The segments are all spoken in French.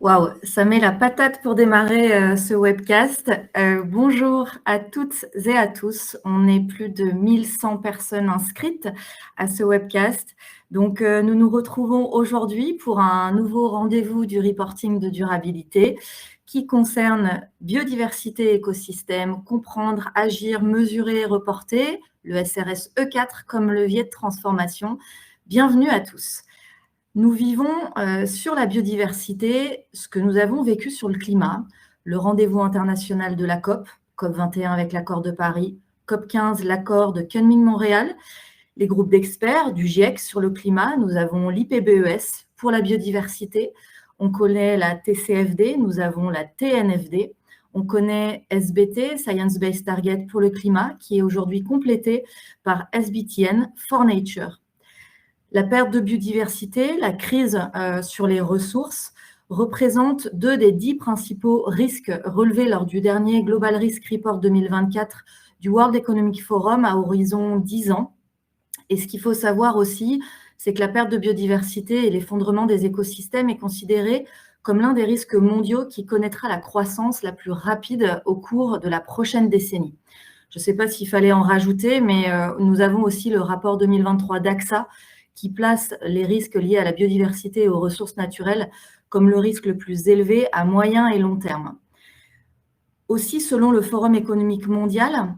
Waouh, ça met la patate pour démarrer ce webcast. Bonjour à toutes et à tous. On est plus de 1100 personnes inscrites à ce webcast. Donc, nous nous retrouvons aujourd'hui pour un nouveau rendez-vous du reporting de durabilité qui concerne biodiversité et écosystème, comprendre, agir, mesurer, reporter, le SRS E4 comme levier de transformation. Bienvenue à tous. Nous vivons sur la biodiversité ce que nous avons vécu sur le climat, le rendez-vous international de la COP, COP21 avec l'accord de Paris, COP15, l'accord de Kunming-Montréal, les groupes d'experts du GIEC sur le climat, nous avons l'IPBES pour la biodiversité, on connaît la TCFD, nous avons la TNFD, on connaît SBT, Science Based Target pour le climat, qui est aujourd'hui complété par SBTN for Nature. La perte de biodiversité, la crise sur les ressources représentent 2 des 10 principaux risques relevés lors du dernier Global Risk Report 2024 du World Economic Forum à horizon 10 ans. Et ce qu'il faut savoir aussi, c'est que la perte de biodiversité et l'effondrement des écosystèmes est considéré comme l'un des risques mondiaux qui connaîtra la croissance la plus rapide au cours de la prochaine décennie. Je ne sais pas s'il fallait en rajouter, mais nous avons aussi le rapport 2023 d'AXA qui place les risques liés à la biodiversité et aux ressources naturelles comme le risque le plus élevé à moyen et long terme. Aussi, selon le Forum économique mondial,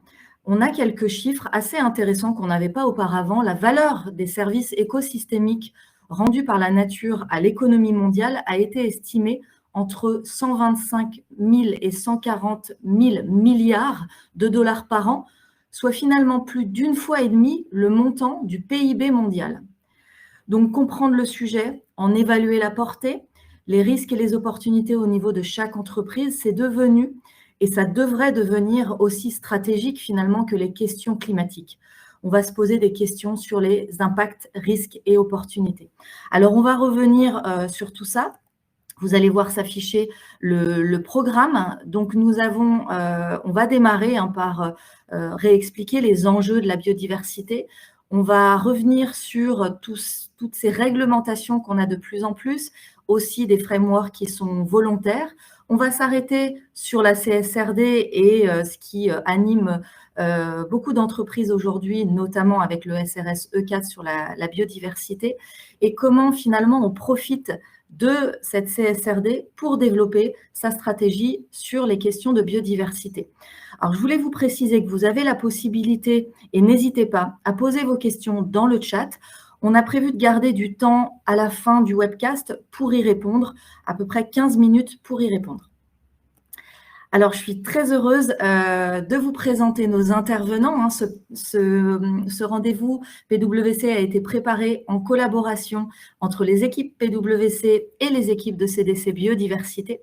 on a quelques chiffres assez intéressants qu'on n'avait pas auparavant. La valeur des services écosystémiques rendus par la nature à l'économie mondiale a été estimée entre 125 000 et 140 000 milliards de dollars par an, soit finalement plus d'une fois et demie le montant du PIB mondial. Donc, comprendre le sujet, en évaluer la portée, les risques et les opportunités au niveau de chaque entreprise, c'est devenu, et ça devrait devenir aussi stratégique finalement que les questions climatiques. On va se poser des questions sur les impacts, risques et opportunités. Alors, on va revenir sur tout ça. Vous allez voir s'afficher le programme. Donc, on va démarrer par réexpliquer les enjeux de la biodiversité. On va revenir sur toutes ces réglementations qu'on a de plus en plus, aussi des frameworks qui sont volontaires. On va s'arrêter sur la CSRD et ce qui anime beaucoup d'entreprises aujourd'hui, notamment avec le SRS E4 sur la biodiversité, et comment finalement on profite de cette CSRD pour développer sa stratégie sur les questions de biodiversité. Alors, je voulais vous préciser que vous avez la possibilité, et n'hésitez pas à poser vos questions dans le chat. On a prévu de garder du temps à la fin du webcast pour y répondre, à peu près 15 minutes pour y répondre. Alors, je suis très heureuse de vous présenter nos intervenants. Ce rendez-vous PwC a été préparé en collaboration entre les équipes PwC et les équipes de CDC Biodiversité.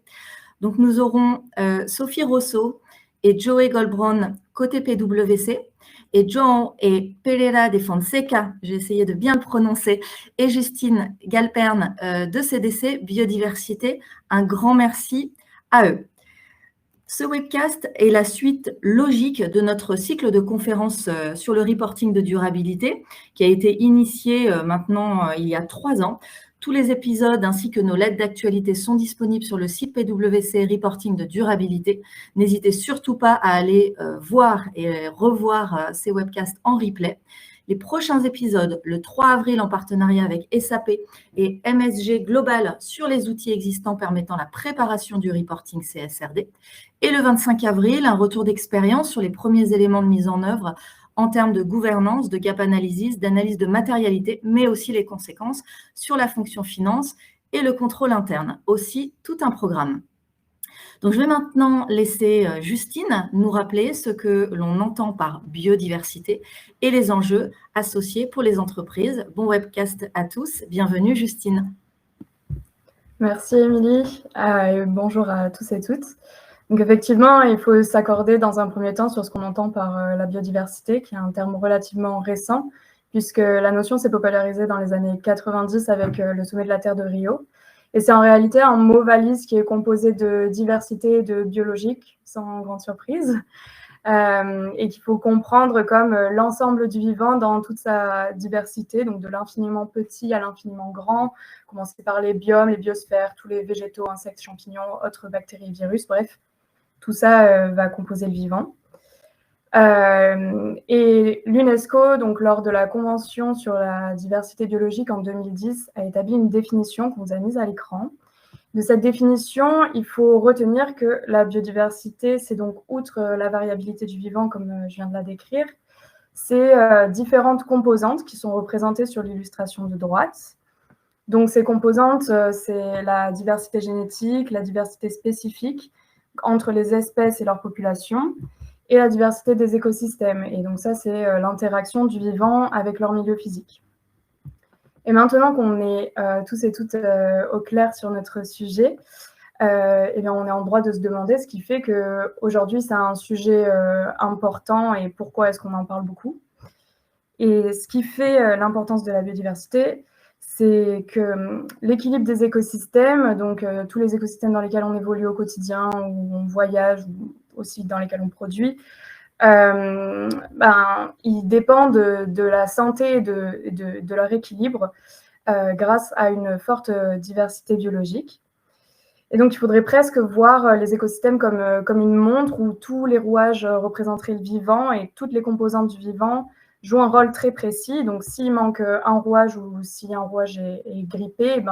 Donc, nous aurons Sophie Rosso et Joey Goldbraun côté PwC et João et Pereira de Fonseca, j'ai essayé de bien le prononcer, et Justine Galpern de CDC Biodiversité. Un grand merci à eux. Ce webcast est la suite logique de notre cycle de conférences sur le reporting de durabilité qui a été initié maintenant il y a 3 ans. Tous les épisodes ainsi que nos lettres d'actualité sont disponibles sur le site PwC Reporting de durabilité. N'hésitez surtout pas à aller voir et revoir ces webcasts en replay. Les prochains épisodes, le 3 avril en partenariat avec SAP et MSG Global sur les outils existants permettant la préparation du reporting CSRD. Et le 25 avril, un retour d'expérience sur les premiers éléments de mise en œuvre en termes de gouvernance, de gap analysis, d'analyse de matérialité, mais aussi les conséquences sur la fonction finance et le contrôle interne. Aussi, tout un programme. Donc, je vais maintenant laisser Justine nous rappeler ce que l'on entend par biodiversité et les enjeux associés pour les entreprises. Bon webcast à tous. Bienvenue, Justine. Merci, Émilie. Et bonjour à tous et toutes. Donc, effectivement, il faut s'accorder dans un premier temps sur ce qu'on entend par la biodiversité, qui est un terme relativement récent, puisque la notion s'est popularisée dans les années 90 avec le sommet de la Terre de Rio. Et c'est en réalité un mot valise qui est composé de diversité et de biologique, sans grande surprise. et qu'il faut comprendre comme l'ensemble du vivant dans toute sa diversité, donc de l'infiniment petit à l'infiniment grand, commencer par les biomes, les biosphères, tous les végétaux, insectes, champignons, autres bactéries, virus, bref, tout ça va composer le vivant. Et l'UNESCO, donc lors de la Convention sur la diversité biologique en 2010, a établi une définition qu'on vous a mise à l'écran. De cette définition, il faut retenir que la biodiversité, c'est donc, outre la variabilité du vivant, comme je viens de la décrire, c'est différentes composantes qui sont représentées sur l'illustration de droite. Donc ces composantes, c'est la diversité génétique, la diversité spécifique entre les espèces et leur population, et la diversité des écosystèmes. Et donc ça, c'est l'interaction du vivant avec leur milieu physique. Et maintenant qu'on est tous et toutes au clair sur notre sujet, eh bien, on est en droit de se demander ce qui fait qu'aujourd'hui, c'est un sujet important et pourquoi est-ce qu'on en parle beaucoup. Et ce qui fait l'importance de la biodiversité, c'est que l'équilibre des écosystèmes, donc tous les écosystèmes dans lesquels on évolue au quotidien, où on voyage, ou aussi dans lesquels on produit, ils dépendent de la santé et de leur équilibre grâce à une forte diversité biologique. Et donc, il faudrait presque voir les écosystèmes comme une montre où tous les rouages représenteraient le vivant et toutes les composantes du vivant jouent un rôle très précis. Donc, s'il manque un rouage ou si un rouage est grippé,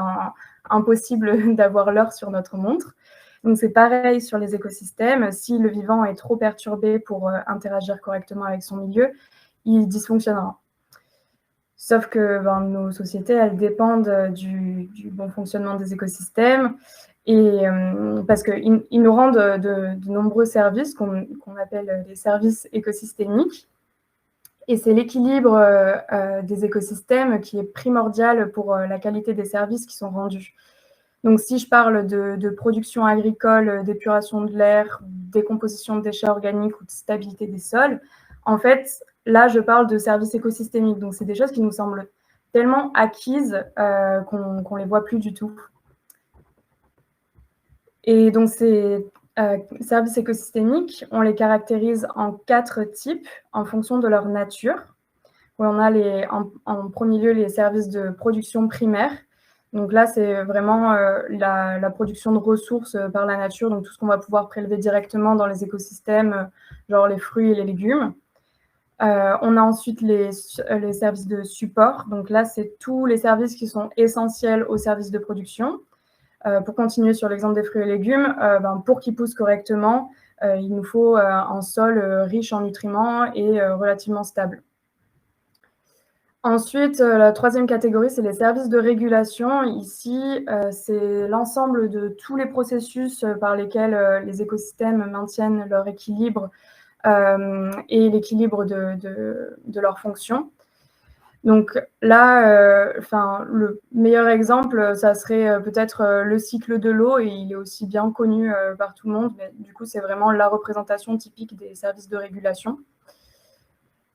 impossible d'avoir l'heure sur notre montre. Donc, c'est pareil sur les écosystèmes. Si le vivant est trop perturbé pour interagir correctement avec son milieu, il dysfonctionnera. Sauf que nos sociétés, elles dépendent du bon fonctionnement des écosystèmes et parce qu'ils nous rendent de nombreux services qu'on appelle les services écosystémiques. Et c'est l'équilibre des écosystèmes qui est primordial pour la qualité des services qui sont rendus. Donc, si je parle de production agricole, d'épuration de l'air, décomposition de déchets organiques ou de stabilité des sols, en fait, là, je parle de services écosystémiques. Donc, c'est des choses qui nous semblent tellement acquises qu'on ne les voit plus du tout. Et donc, ces services écosystémiques, on les caractérise en 4 types en fonction de leur nature. Où on a en premier lieu les services de production primaire. Donc là, c'est vraiment la production de ressources par la nature, donc tout ce qu'on va pouvoir prélever directement dans les écosystèmes, genre les fruits et les légumes. On a ensuite les services de support. Donc là, c'est tous les services qui sont essentiels aux services de production. Pour continuer sur l'exemple des fruits et légumes, pour qu'ils poussent correctement, il nous faut un sol riche en nutriments et relativement stable. Ensuite, la troisième catégorie, c'est les services de régulation. Ici, c'est l'ensemble de tous les processus par lesquels les écosystèmes maintiennent leur équilibre et l'équilibre de leurs fonctions. Donc là, le meilleur exemple, ça serait peut-être le cycle de l'eau, et il est aussi bien connu par tout le monde, mais du coup, c'est vraiment la représentation typique des services de régulation.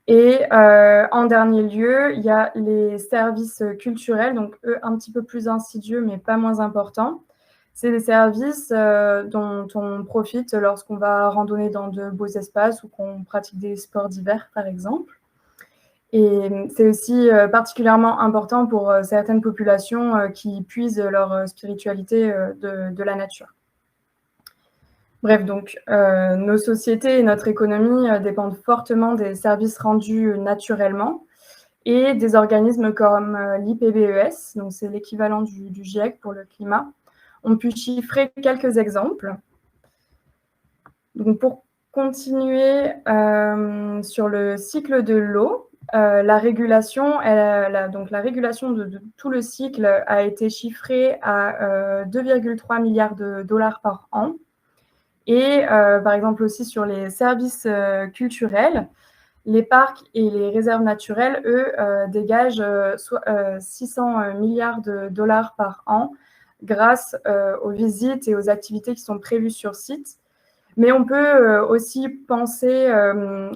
Et en dernier lieu, il y a les services culturels, donc eux un petit peu plus insidieux, mais pas moins importants. C'est des services dont on profite lorsqu'on va randonner dans de beaux espaces ou qu'on pratique des sports d'hiver, par exemple. Et c'est aussi particulièrement important pour certaines populations qui puisent leur spiritualité de la nature. Bref, donc, nos sociétés et notre économie dépendent fortement des services rendus naturellement et des organismes comme l'IPBES, donc c'est l'équivalent du GIEC pour le climat, ont pu chiffrer quelques exemples. Donc, pour continuer sur le cycle de l'eau, la régulation, donc la régulation de tout le cycle a été chiffrée à 2,3 milliards de dollars par an. Et par exemple aussi sur les services culturels, les parcs et les réserves naturelles, eux, dégagent 600 milliards de dollars par an grâce aux visites et aux activités qui sont prévues sur site. Mais on peut aussi penser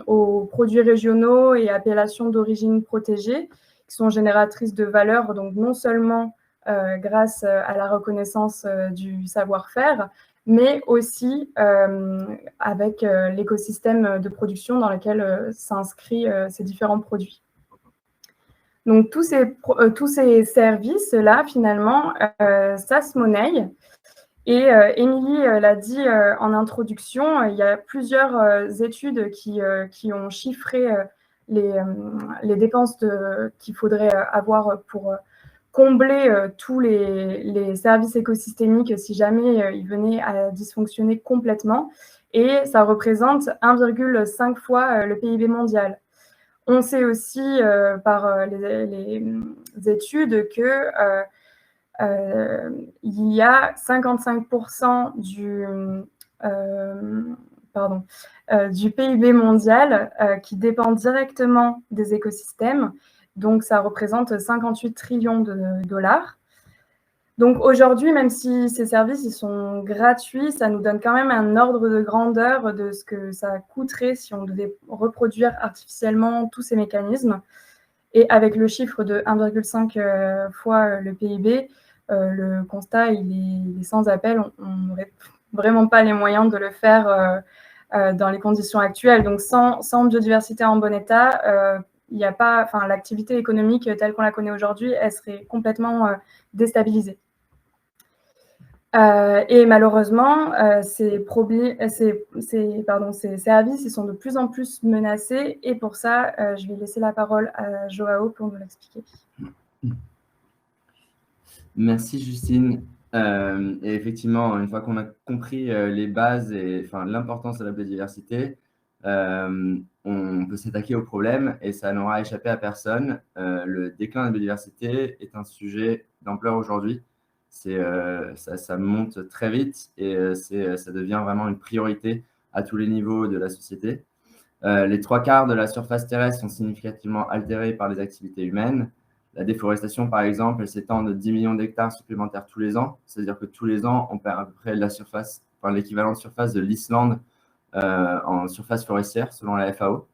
aux produits régionaux et appellations d'origine protégée qui sont génératrices de valeur, donc non seulement grâce à la reconnaissance du savoir-faire, mais aussi avec l'écosystème de production dans lequel s'inscrivent ces différents produits. Donc, tous ces services-là, finalement, ça se monnaie. Et Émilie l'a dit en introduction, il y a plusieurs études qui ont chiffré les dépenses qu'il faudrait avoir pour combler tous les services écosystémiques si jamais ils venaient à dysfonctionner complètement. Et ça représente 1,5 fois le PIB mondial. On sait aussi par les études que il y a 55% du PIB mondial qui dépend directement des écosystèmes. Donc, ça représente 58 trillions de dollars. Donc, aujourd'hui, même si ces services ils sont gratuits, ça nous donne quand même un ordre de grandeur de ce que ça coûterait si on devait reproduire artificiellement tous ces mécanismes. Et avec le chiffre de 1,5 fois le PIB, le constat il est sans appel. On n'aurait vraiment pas les moyens de le faire dans les conditions actuelles. Donc, sans biodiversité en bon état, il n'y a pas, enfin, l'activité économique telle qu'on la connaît aujourd'hui, elle serait complètement déstabilisée. Et malheureusement, ces services ils sont de plus en plus menacés. Et pour ça, je vais laisser la parole à Joao pour nous l'expliquer. Merci Justine. Et effectivement, une fois qu'on a compris les bases et l'importance de la biodiversité, on peut s'attaquer au problème et ça n'aura échappé à personne. Le déclin de la biodiversité est un sujet d'ampleur aujourd'hui. Ça monte très vite et ça devient vraiment une priorité à tous les niveaux de la société. Les 3/4 de la surface terrestre sont significativement altérés par les activités humaines. La déforestation, par exemple, elle s'étend de 10 millions d'hectares supplémentaires tous les ans. C'est-à-dire que tous les ans, on perd à peu près l'équivalent de surface de l'Islande en surface forestière, selon la FAO.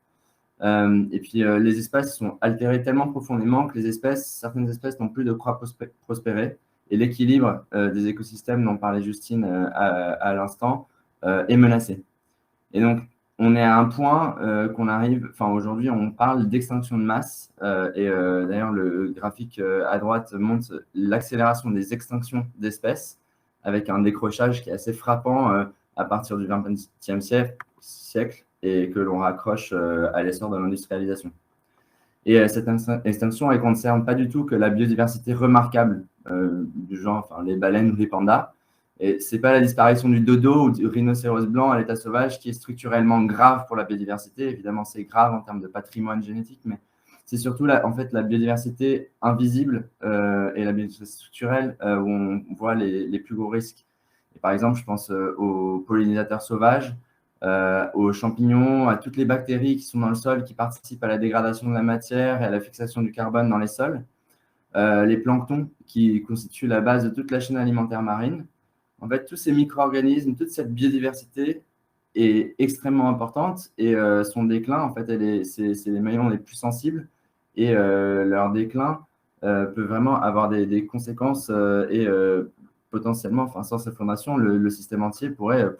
Et puis, les espaces sont altérés tellement profondément que certaines espèces n'ont plus de quoi prospérer. Et l'équilibre des écosystèmes dont parlait Justine à l'instant est menacé. Et donc, on est à un point qu'on arrive, aujourd'hui, on parle d'extinction de masse. D'ailleurs, le graphique à droite montre l'accélération des extinctions d'espèces avec un décrochage qui est assez frappant à partir du XXe siècle et que l'on raccroche à l'essor de l'industrialisation. Et cette extinction, elle ne concerne pas du tout que la biodiversité remarquable du genre les baleines ou les pandas. Et ce n'est pas la disparition du dodo ou du rhinocéros blanc à l'état sauvage qui est structurellement grave pour la biodiversité. Évidemment, c'est grave en termes de patrimoine génétique, mais c'est surtout la biodiversité invisible et la biodiversité structurelle où on voit les plus gros risques. Et par exemple, je pense aux pollinisateurs sauvages, aux champignons, à toutes les bactéries qui sont dans le sol, qui participent à la dégradation de la matière et à la fixation du carbone dans les sols, les planctons qui constituent la base de toute la chaîne alimentaire marine. En fait, tous ces micro-organismes, toute cette biodiversité est extrêmement importante et son déclin, en fait, c'est les maillons les plus sensibles et leur déclin peut vraiment avoir des conséquences et potentiellement, sans ces fondations, le système entier pourrait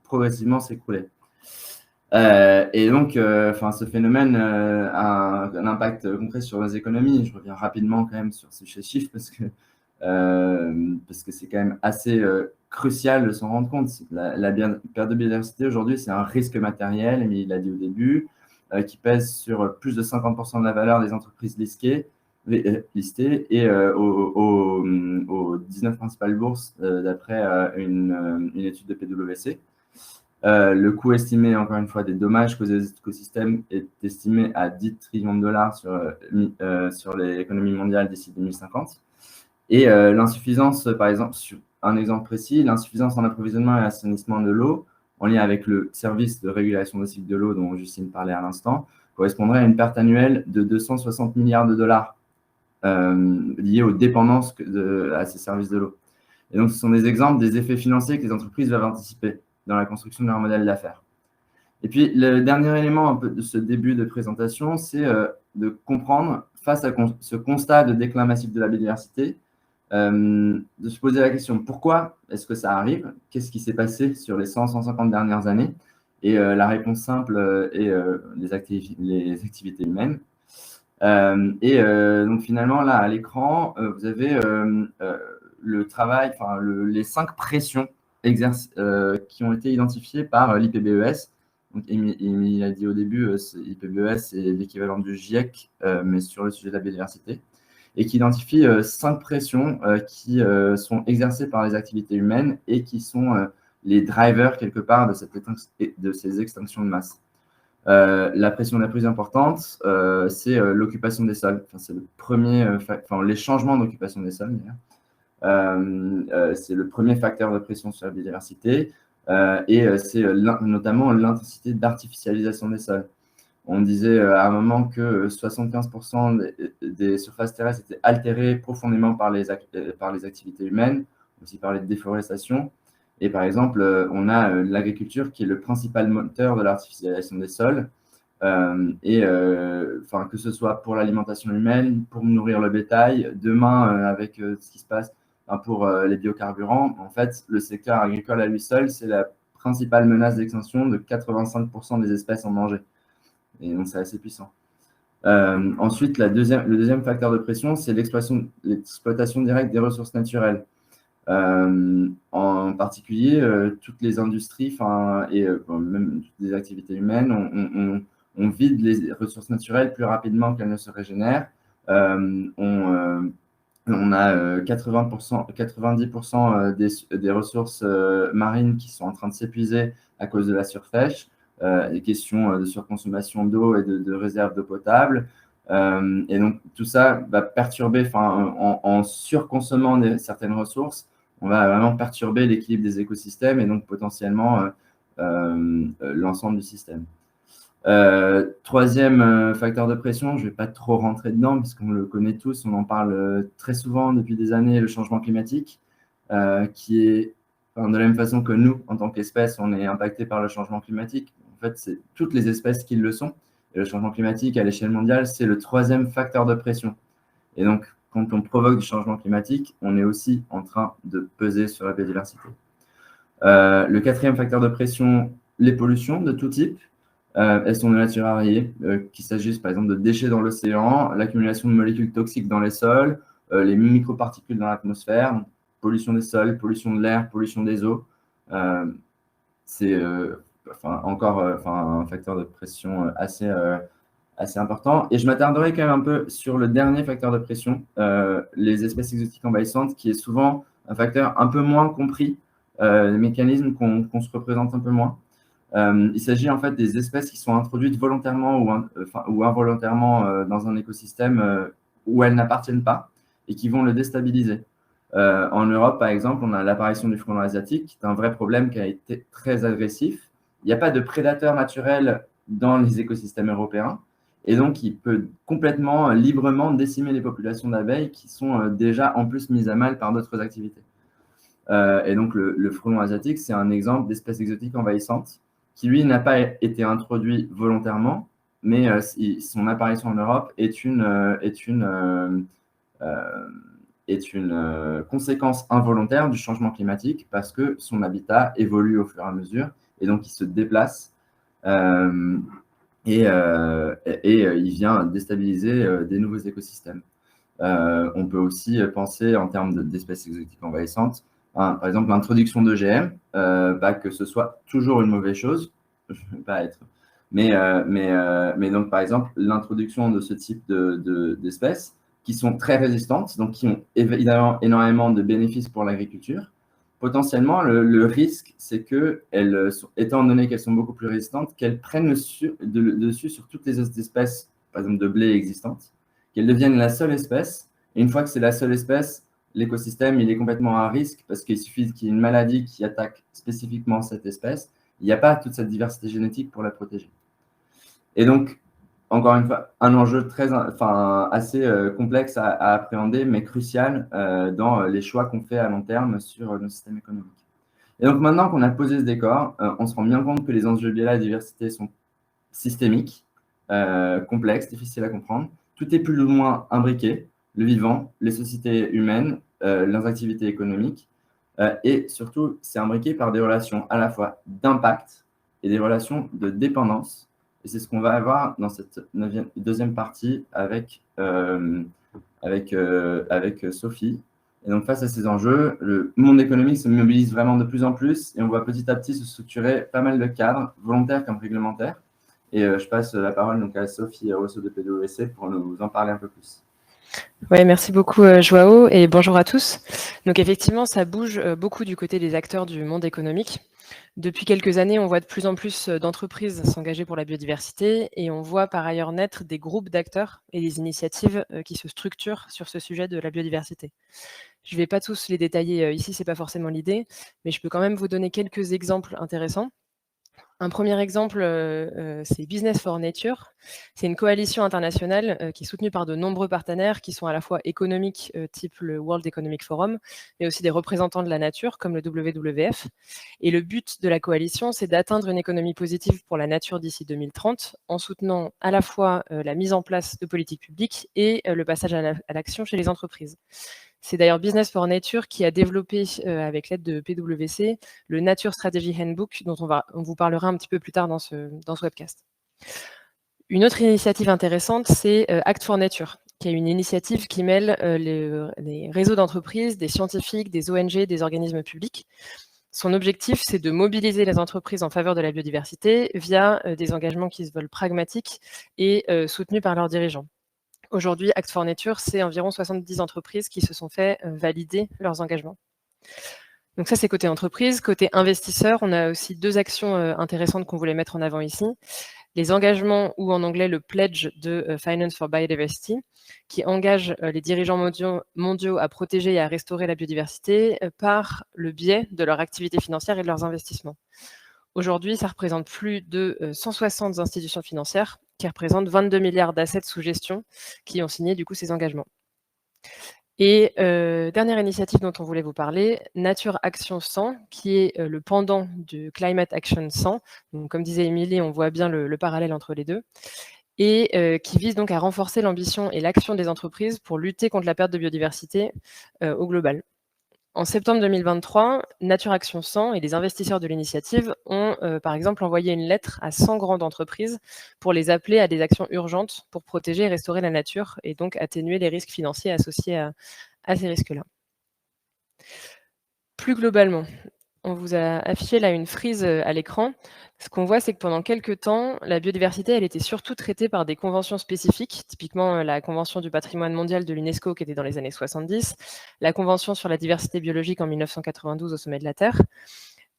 progressivement s'écrouler. Et donc, ce phénomène a un impact concret sur les économies. Je reviens rapidement quand même sur ces chiffres parce que c'est quand même assez crucial de s'en rendre compte. La perte de biodiversité aujourd'hui, c'est un risque matériel, mais il l'a dit au début, qui pèse sur plus de 50% de la valeur des entreprises listées et aux 19 principales bourses d'après une étude de PwC. Le coût estimé, encore une fois, des dommages causés aux écosystèmes est estimé à 10 trillions de dollars sur l'économie mondiale d'ici 2050. Et l'insuffisance, par exemple, sur un exemple précis, l'insuffisance en approvisionnement et assainissement de l'eau, en lien avec le service de régulation des cycles de l'eau dont Justine parlait à l'instant, correspondrait à une perte annuelle de 260 milliards de dollars liés aux dépendances à ces services de l'eau. Et donc, ce sont des exemples des effets financiers que les entreprises doivent anticiper dans la construction de leur modèle d'affaires. Et puis, le dernier élément un peu de ce début de présentation, c'est de comprendre, face à ce constat de déclin massif de la biodiversité, de se poser la question pourquoi est-ce que ça arrive? Qu'est-ce qui s'est passé sur les 100-150 dernières années? Et la réponse simple est les activités humaines. Donc finalement, là, à l'écran, vous avez le travail, les 5 pressions qui ont été identifiées par l'IPBES. Donc, Émilie a dit au début, l'IPBES, c'est l'équivalent du GIEC, mais sur le sujet de la biodiversité, et qui identifie 5 pressions qui sont exercées par les activités humaines et qui sont les drivers, quelque part, de ces extinctions de masse. La pression la plus importante, c'est l'occupation des sols. C'est le premier, les changements d'occupation des sols, c'est le premier facteur de pression sur la biodiversité et c'est notamment l'intensité d'artificialisation des sols. On disait à un moment que 75% des surfaces terrestres étaient altérées profondément par les activités humaines, aussi par les déforestations. Et par exemple, on a l'agriculture qui est le principal moteur de l'artificialisation des sols. Que ce soit pour l'alimentation humaine, pour nourrir le bétail, demain avec ce qui se passe pour les biocarburants, en fait, le secteur agricole à lui seul, c'est la principale menace d'extinction de 85% des espèces en danger. Et donc, c'est assez puissant. Ensuite, le deuxième facteur de pression, c'est l'exploitation directe des ressources naturelles. En particulier, toutes les industries et même toutes les activités humaines, on vide les ressources naturelles plus rapidement qu'elles ne se régénèrent. On a 90% des ressources marines qui sont en train de s'épuiser à cause de la surpêche, des questions de surconsommation d'eau et de réserve d'eau potable. Et donc, tout ça va perturber, en surconsommant certaines ressources, on va vraiment perturber l'équilibre des écosystèmes et donc potentiellement l'ensemble du système. Troisième facteur de pression, je ne vais pas trop rentrer dedans parce qu'on le connaît tous, on en parle très souvent depuis des années, le changement climatique, qui est, de la même façon que nous, en tant qu'espèce, on est impacté par le changement climatique. En fait, c'est toutes les espèces qui le sont. Et le changement climatique, à l'échelle mondiale, c'est le troisième facteur de pression. Et donc, quand on provoque du changement climatique, on est aussi en train de peser sur la biodiversité. Le quatrième facteur de pression, les pollutions de tout type. Elles sont de nature variée, qu'il s'agisse par exemple de déchets dans l'océan, l'accumulation de molécules toxiques dans les sols, les microparticules dans l'atmosphère, pollution des sols, pollution de l'air, pollution des eaux. C'est encore un facteur de pression assez important. Et je m'attarderai quand même un peu sur le dernier facteur de pression, les espèces exotiques envahissantes, qui est souvent un facteur un peu moins compris, les mécanismes qu'on se représente un peu moins. Il s'agit en fait des espèces qui sont introduites volontairement ou involontairement dans un écosystème où elles n'appartiennent pas et qui vont le déstabiliser. En Europe, par exemple, on a l'apparition du frelon asiatique, qui est un vrai problème qui a été très agressif. Il n'y a pas de prédateur naturel dans les écosystèmes européens et donc il peut complètement, librement décimer les populations d'abeilles qui sont déjà en plus mises à mal par d'autres activités. Et donc le frelon asiatique, c'est un exemple d'espèce exotique envahissante qui, lui, n'a pas été introduit volontairement, mais son apparition en Europe est une conséquence involontaire du changement climatique parce que son habitat évolue au fur et à mesure et donc il se déplace et il vient déstabiliser des nouveaux écosystèmes. On peut aussi penser en termes d'espèces exotiques envahissantes. Par exemple, l'introduction d'OGM, que ce soit toujours une mauvaise chose, je ne vais pas être. Mais donc, par exemple, l'introduction de ce type d'espèces qui sont très résistantes, donc qui ont évidemment énormément de bénéfices pour l'agriculture. Potentiellement, le risque, c'est que, étant donné qu'elles sont beaucoup plus résistantes, qu'elles prennent le dessus sur toutes les autres espèces, par exemple de blé existantes, qu'elles deviennent la seule espèce. Et une fois que c'est la seule espèce, l'écosystème, il est complètement à risque parce qu'il suffit qu'il y ait une maladie qui attaque spécifiquement cette espèce. Il n'y a pas toute cette diversité génétique pour la protéger. Et donc, encore une fois, un enjeu assez complexe à appréhender, mais crucial dans les choix qu'on fait à long terme sur nos systèmes économiques. Et donc, maintenant qu'on a posé ce décor, on se rend bien compte que les enjeux de la biodiversité sont systémiques, complexes, difficiles à comprendre. Tout est plus ou moins imbriqué. le vivant, les sociétés humaines, leurs activités économiques, et surtout, c'est imbriqué par des relations à la fois d'impact et des relations de dépendance. Et c'est ce qu'on va avoir dans cette deuxième partie avec Sophie. Et donc, face à ces enjeux, le monde économique se mobilise vraiment de plus en plus et on voit petit à petit se structurer pas mal de cadres, volontaires comme réglementaires. Et je passe la parole donc à Sophie Rousseau de PwC pour nous en parler un peu plus. Ouais, merci beaucoup Joao et bonjour à tous. Donc effectivement, ça bouge beaucoup du côté des acteurs du monde économique. Depuis quelques années, on voit de plus en plus d'entreprises s'engager pour la biodiversité et on voit par ailleurs naître des groupes d'acteurs et des initiatives qui se structurent sur ce sujet de la biodiversité. Je ne vais pas tous les détailler ici, ce n'est pas forcément l'idée, mais je peux quand même vous donner quelques exemples intéressants. Un premier exemple, c'est Business for Nature. C'est une coalition internationale qui est soutenue par de nombreux partenaires qui sont à la fois économiques, type le World Economic Forum, mais aussi des représentants de la nature, comme le WWF. Et le but de la coalition, c'est d'atteindre une économie positive pour la nature d'ici 2030, en soutenant à la fois la mise en place de politiques publiques et le passage à l'action chez les entreprises. C'est d'ailleurs Business for Nature qui a développé, avec l'aide de PwC, le Nature Strategy Handbook, dont on vous parlera un petit peu plus tard dans ce webcast. Une autre initiative intéressante, c'est Act for Nature, qui est une initiative qui mêle les réseaux d'entreprises, des scientifiques, des ONG, des organismes publics. Son objectif, c'est de mobiliser les entreprises en faveur de la biodiversité via des engagements qui se veulent pragmatiques et soutenus par leurs dirigeants. Aujourd'hui, Act for Nature, c'est environ 70 entreprises qui se sont fait valider leurs engagements. Donc ça, c'est côté entreprise. Côté investisseur, on a aussi deux actions intéressantes qu'on voulait mettre en avant ici. Les engagements, ou en anglais le pledge de Finance for Biodiversity, qui engage les dirigeants mondiaux à protéger et à restaurer la biodiversité par le biais de leur activité financière et de leurs investissements. Aujourd'hui, ça représente plus de 160 institutions financières qui représentent 22 milliards d'assets sous gestion qui ont signé du coup ces engagements. Et dernière initiative dont on voulait vous parler, Nature Action 100, qui est le pendant du Climate Action 100. Donc, comme disait Émilie, on voit bien le parallèle entre les deux. Et qui vise donc à renforcer l'ambition et l'action des entreprises pour lutter contre la perte de biodiversité au global. En septembre 2023, Nature Action 100 et les investisseurs de l'initiative ont, par exemple, envoyé une lettre à 100 grandes entreprises pour les appeler à des actions urgentes pour protéger et restaurer la nature et donc atténuer les risques financiers associés à ces risques-là. Plus globalement, on vous a affiché là une frise à l'écran. Ce qu'on voit, c'est que pendant quelques temps, la biodiversité, elle était surtout traitée par des conventions spécifiques, typiquement la Convention du patrimoine mondial de l'UNESCO qui était dans les années 70, la Convention sur la diversité biologique en 1992 au sommet de la Terre.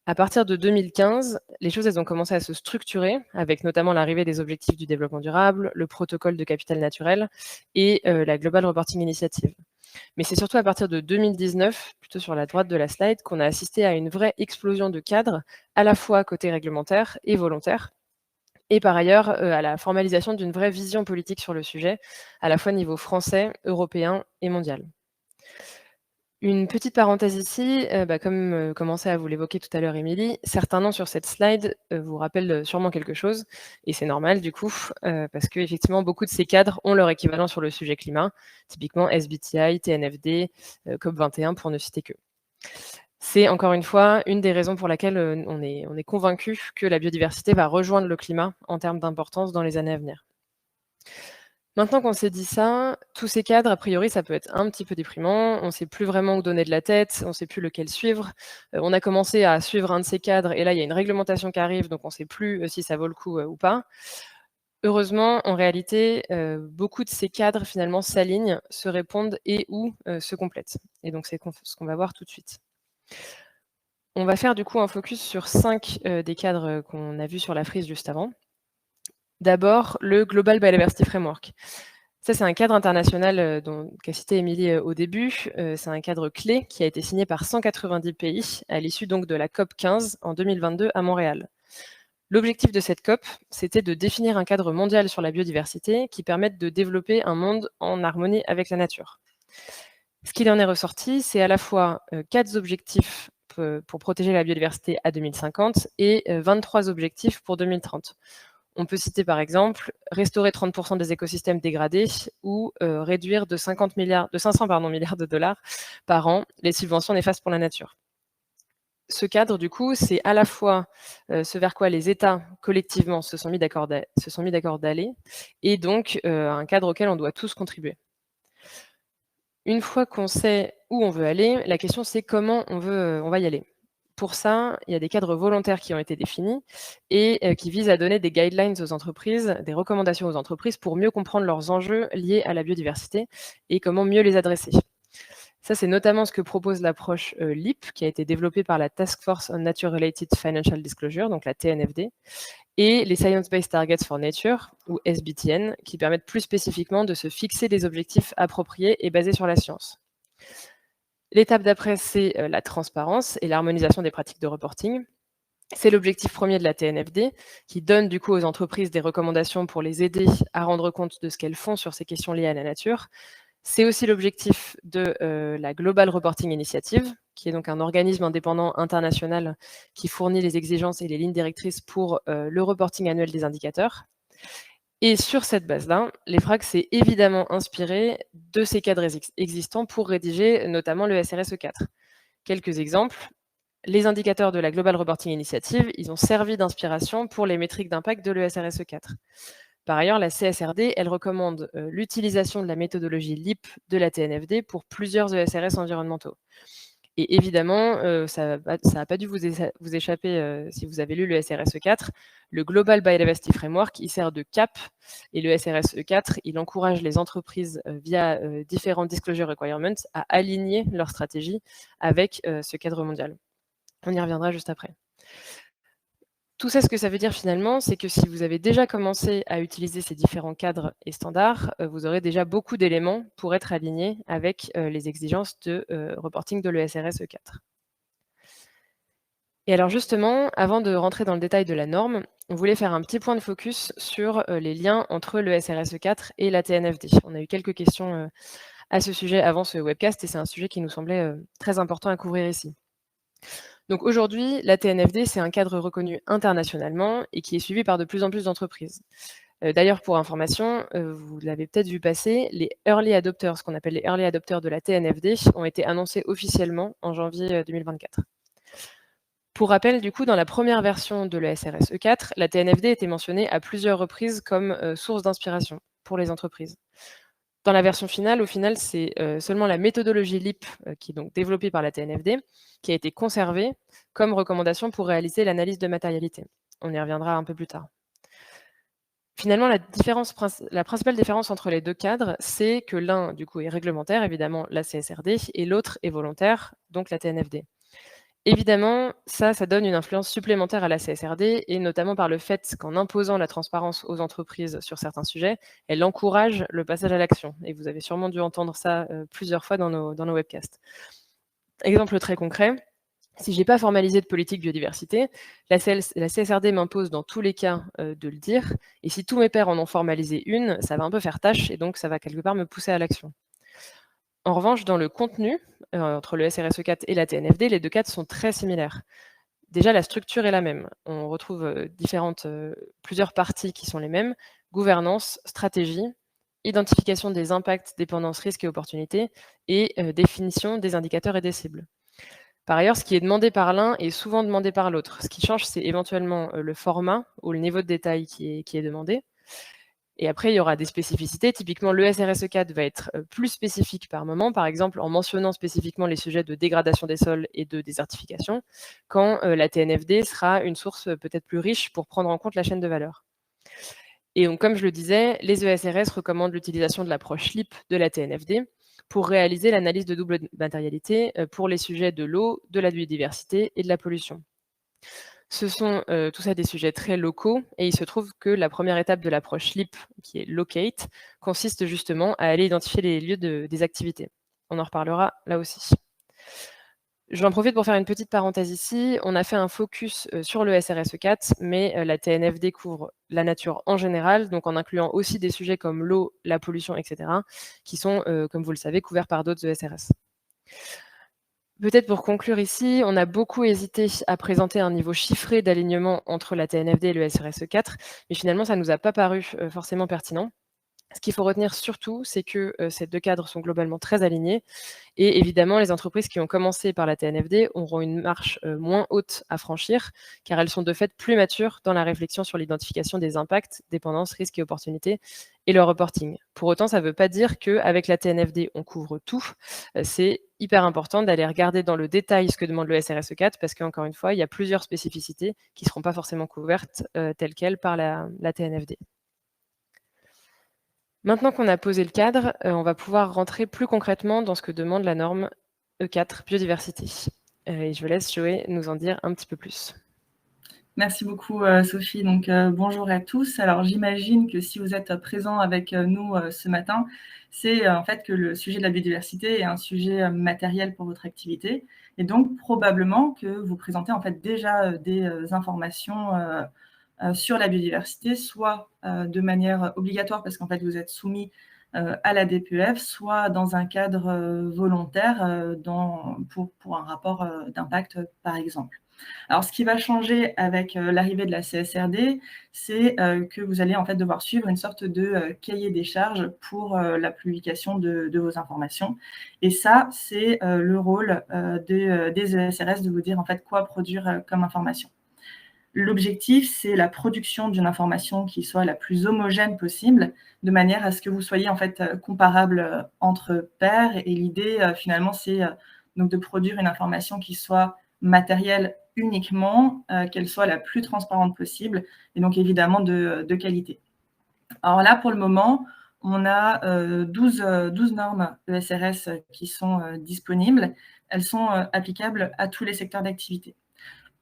À partir de 2015, les choses elles ont commencé à se structurer, avec notamment l'arrivée des objectifs du développement durable, le protocole de capital naturel et la Global Reporting Initiative. Mais c'est surtout à partir de 2019, plutôt sur la droite de la slide, qu'on a assisté à une vraie explosion de cadres, à la fois côté réglementaire et volontaire, et par ailleurs à la formalisation d'une vraie vision politique sur le sujet, à la fois niveau français, européen et mondial. Une petite parenthèse ici, comme commençait à vous l'évoquer tout à l'heure Émilie, certains noms sur cette slide vous rappellent sûrement quelque chose, et c'est normal du coup, parce qu'effectivement beaucoup de ces cadres ont leur équivalent sur le sujet climat, typiquement SBTI, TNFD, COP21 pour ne citer que. C'est encore une fois une des raisons pour laquelle on est convaincu que la biodiversité va rejoindre le climat en termes d'importance dans les années à venir. Maintenant qu'on s'est dit ça, tous ces cadres, a priori, ça peut être un petit peu déprimant. On ne sait plus vraiment où donner de la tête, on ne sait plus lequel suivre. On a commencé à suivre un de ces cadres et là, il y a une réglementation qui arrive, donc on ne sait plus si ça vaut le coup ou pas. Heureusement, en réalité, beaucoup de ces cadres, finalement, s'alignent, se répondent et ou se complètent. Et donc, c'est ce qu'on va voir tout de suite. On va faire du coup un focus sur 5 des cadres qu'on a vus sur la frise juste avant. D'abord, le Global Biodiversity Framework. Ça, c'est un cadre international qu'a cité Émilie au début. C'est un cadre clé qui a été signé par 190 pays à l'issue donc de la COP 15 en 2022 à Montréal. L'objectif de cette COP, c'était de définir un cadre mondial sur la biodiversité qui permette de développer un monde en harmonie avec la nature. Ce qu'il en est ressorti, c'est à la fois 4 objectifs pour protéger la biodiversité à 2050 et 23 objectifs pour 2030. On peut citer par exemple restaurer 30% des écosystèmes dégradés ou réduire de 500 milliards de dollars par an les subventions néfastes pour la nature. Ce cadre, du coup, c'est à la fois ce vers quoi les États, collectivement, se sont mis d'accord d'aller, et donc un cadre auquel on doit tous contribuer. Une fois qu'on sait où on veut aller, la question c'est comment on va y aller. Pour ça, il y a des cadres volontaires qui ont été définis et qui visent à donner des guidelines aux entreprises, des recommandations aux entreprises pour mieux comprendre leurs enjeux liés à la biodiversité et comment mieux les adresser. Ça, c'est notamment ce que propose l'approche LEAP, qui a été développée par la Task Force on Nature-Related Financial Disclosure, donc la TNFD, et les Science-Based Targets for Nature, ou SBTN, qui permettent plus spécifiquement de se fixer des objectifs appropriés et basés sur la science. L'étape d'après, c'est la transparence et l'harmonisation des pratiques de reporting. C'est l'objectif premier de la TNFD, qui donne du coup aux entreprises des recommandations pour les aider à rendre compte de ce qu'elles font sur ces questions liées à la nature. C'est aussi l'objectif de la Global Reporting Initiative, qui est donc un organisme indépendant international qui fournit les exigences et les lignes directrices pour le reporting annuel des indicateurs. Et sur cette base-là, l'EFRAG s'est évidemment inspiré de ces cadres existants pour rédiger notamment le SRSE 4. Quelques exemples. Les indicateurs de la Global Reporting Initiative, ils ont servi d'inspiration pour les métriques d'impact de l'ESRSE 4. Par ailleurs, la CSRD, elle recommande l'utilisation de la méthodologie LEAP de la TNFD pour plusieurs ESRS environnementaux. Et évidemment, ça n'a pas dû vous échapper si vous avez lu le SRSE 4. Le Global Biodiversity Framework, il sert de cap, et le SRSE 4, il encourage les entreprises via différents disclosure requirements à aligner leur stratégie avec ce cadre mondial. On y reviendra juste après. Tout ça, ce que ça veut dire finalement, c'est que si vous avez déjà commencé à utiliser ces différents cadres et standards, vous aurez déjà beaucoup d'éléments pour être alignés avec les exigences de reporting de l'ESRSE 4. Et alors justement, avant de rentrer dans le détail de la norme, on voulait faire un petit point de focus sur les liens entre le SRSE 4 et la TNFD. On a eu quelques questions à ce sujet avant ce webcast et c'est un sujet qui nous semblait très important à couvrir ici. Donc aujourd'hui, la TNFD, c'est un cadre reconnu internationalement et qui est suivi par de plus en plus d'entreprises. D'ailleurs, pour information, vous l'avez peut-être vu passer, les early adopters, ce qu'on appelle les early adopters de la TNFD, ont été annoncés officiellement en janvier 2024. Pour rappel, du coup, dans la première version de l'ESRSE 4, la TNFD était mentionnée à plusieurs reprises comme source d'inspiration pour les entreprises. Dans la version finale, c'est seulement la méthodologie LEAP, qui est donc développée par la TNFD, qui a été conservée comme recommandation pour réaliser l'analyse de matérialité. On y reviendra un peu plus tard. Finalement, la principale différence entre les deux cadres, c'est que l'un, du coup, est réglementaire, évidemment la CSRD, et l'autre est volontaire, donc la TNFD. Évidemment, ça donne une influence supplémentaire à la CSRD, et notamment par le fait qu'en imposant la transparence aux entreprises sur certains sujets, elle encourage le passage à l'action. Et vous avez sûrement dû entendre ça plusieurs fois dans nos webcasts. Exemple très concret, si je n'ai pas formalisé de politique biodiversité, la CSRD m'impose dans tous les cas de le dire, et si tous mes pairs en ont formalisé une, ça va un peu faire tâche, et donc ça va quelque part me pousser à l'action. En revanche, dans le contenu, entre le SRSE 4 et la TNFD, les deux cadres sont très similaires. Déjà, la structure est la même. On retrouve plusieurs parties qui sont les mêmes. Gouvernance, stratégie, identification des impacts, dépendances, risques et opportunités, et définition des indicateurs et des cibles. Par ailleurs, ce qui est demandé par l'un est souvent demandé par l'autre. Ce qui change, c'est éventuellement le format ou le niveau de détail qui est demandé. Et après, il y aura des spécificités. Typiquement, le SRSE 4 va être plus spécifique par moment, par exemple en mentionnant spécifiquement les sujets de dégradation des sols et de désertification, quand la TNFD sera une source peut-être plus riche pour prendre en compte la chaîne de valeur. Et donc, comme je le disais, les ESRS recommandent l'utilisation de l'approche LEAP de la TNFD pour réaliser l'analyse de double matérialité pour les sujets de l'eau, de la biodiversité et de la pollution. Ce sont tout ça des sujets très locaux et il se trouve que la première étape de l'approche LEAP, qui est Locate, consiste justement à aller identifier les lieux des activités. On en reparlera là aussi. J'en profite pour faire une petite parenthèse ici. On a fait un focus sur le SRSE 4, mais la TNFD couvre la nature en général, donc en incluant aussi des sujets comme l'eau, la pollution, etc., qui sont, comme vous le savez, couverts par d'autres ESRS. Peut-être pour conclure ici, on a beaucoup hésité à présenter un niveau chiffré d'alignement entre la TNFD et le SRSE 4, mais finalement, ça ne nous a pas paru forcément pertinent. Ce qu'il faut retenir surtout, c'est que ces 2 cadres sont globalement très alignés et évidemment, les entreprises qui ont commencé par la TNFD auront une marche moins haute à franchir, car elles sont de fait plus matures dans la réflexion sur l'identification des impacts, dépendances, risques et opportunités et leur reporting. Pour autant, ça ne veut pas dire qu'avec la TNFD, on couvre tout. C'est hyper important d'aller regarder dans le détail ce que demande le SRSE 4, parce qu'encore une fois, il y a plusieurs spécificités qui ne seront pas forcément couvertes telles quelles par la TNFD. Maintenant qu'on a posé le cadre, on va pouvoir rentrer plus concrètement dans ce que demande la norme E4 biodiversité. Et je vous laisse Joé nous en dire un petit peu plus. Merci beaucoup Sophie. Donc bonjour à tous. Alors j'imagine que si vous êtes présents avec nous ce matin, c'est en fait que le sujet de la biodiversité est un sujet matériel pour votre activité et donc probablement que vous présentez en fait déjà des informations sur la biodiversité, soit de manière obligatoire parce qu'en fait vous êtes soumis à la DPEF, soit dans un cadre volontaire pour un rapport d'impact par exemple. Alors, ce qui va changer avec l'arrivée de la CSRD, c'est que vous allez en fait devoir suivre une sorte de cahier des charges pour la publication de vos informations. Et ça, c'est le rôle des ESRS de vous dire en fait quoi produire comme information. L'objectif, c'est la production d'une information qui soit la plus homogène possible, de manière à ce que vous soyez en fait comparable entre pairs. Et l'idée, finalement, c'est donc de produire une information qui soit matérielle uniquement, qu'elle soit la plus transparente possible, et donc évidemment de qualité. Alors là, pour le moment, on a 12 normes ESRS qui sont disponibles. Elles sont applicables à tous les secteurs d'activité.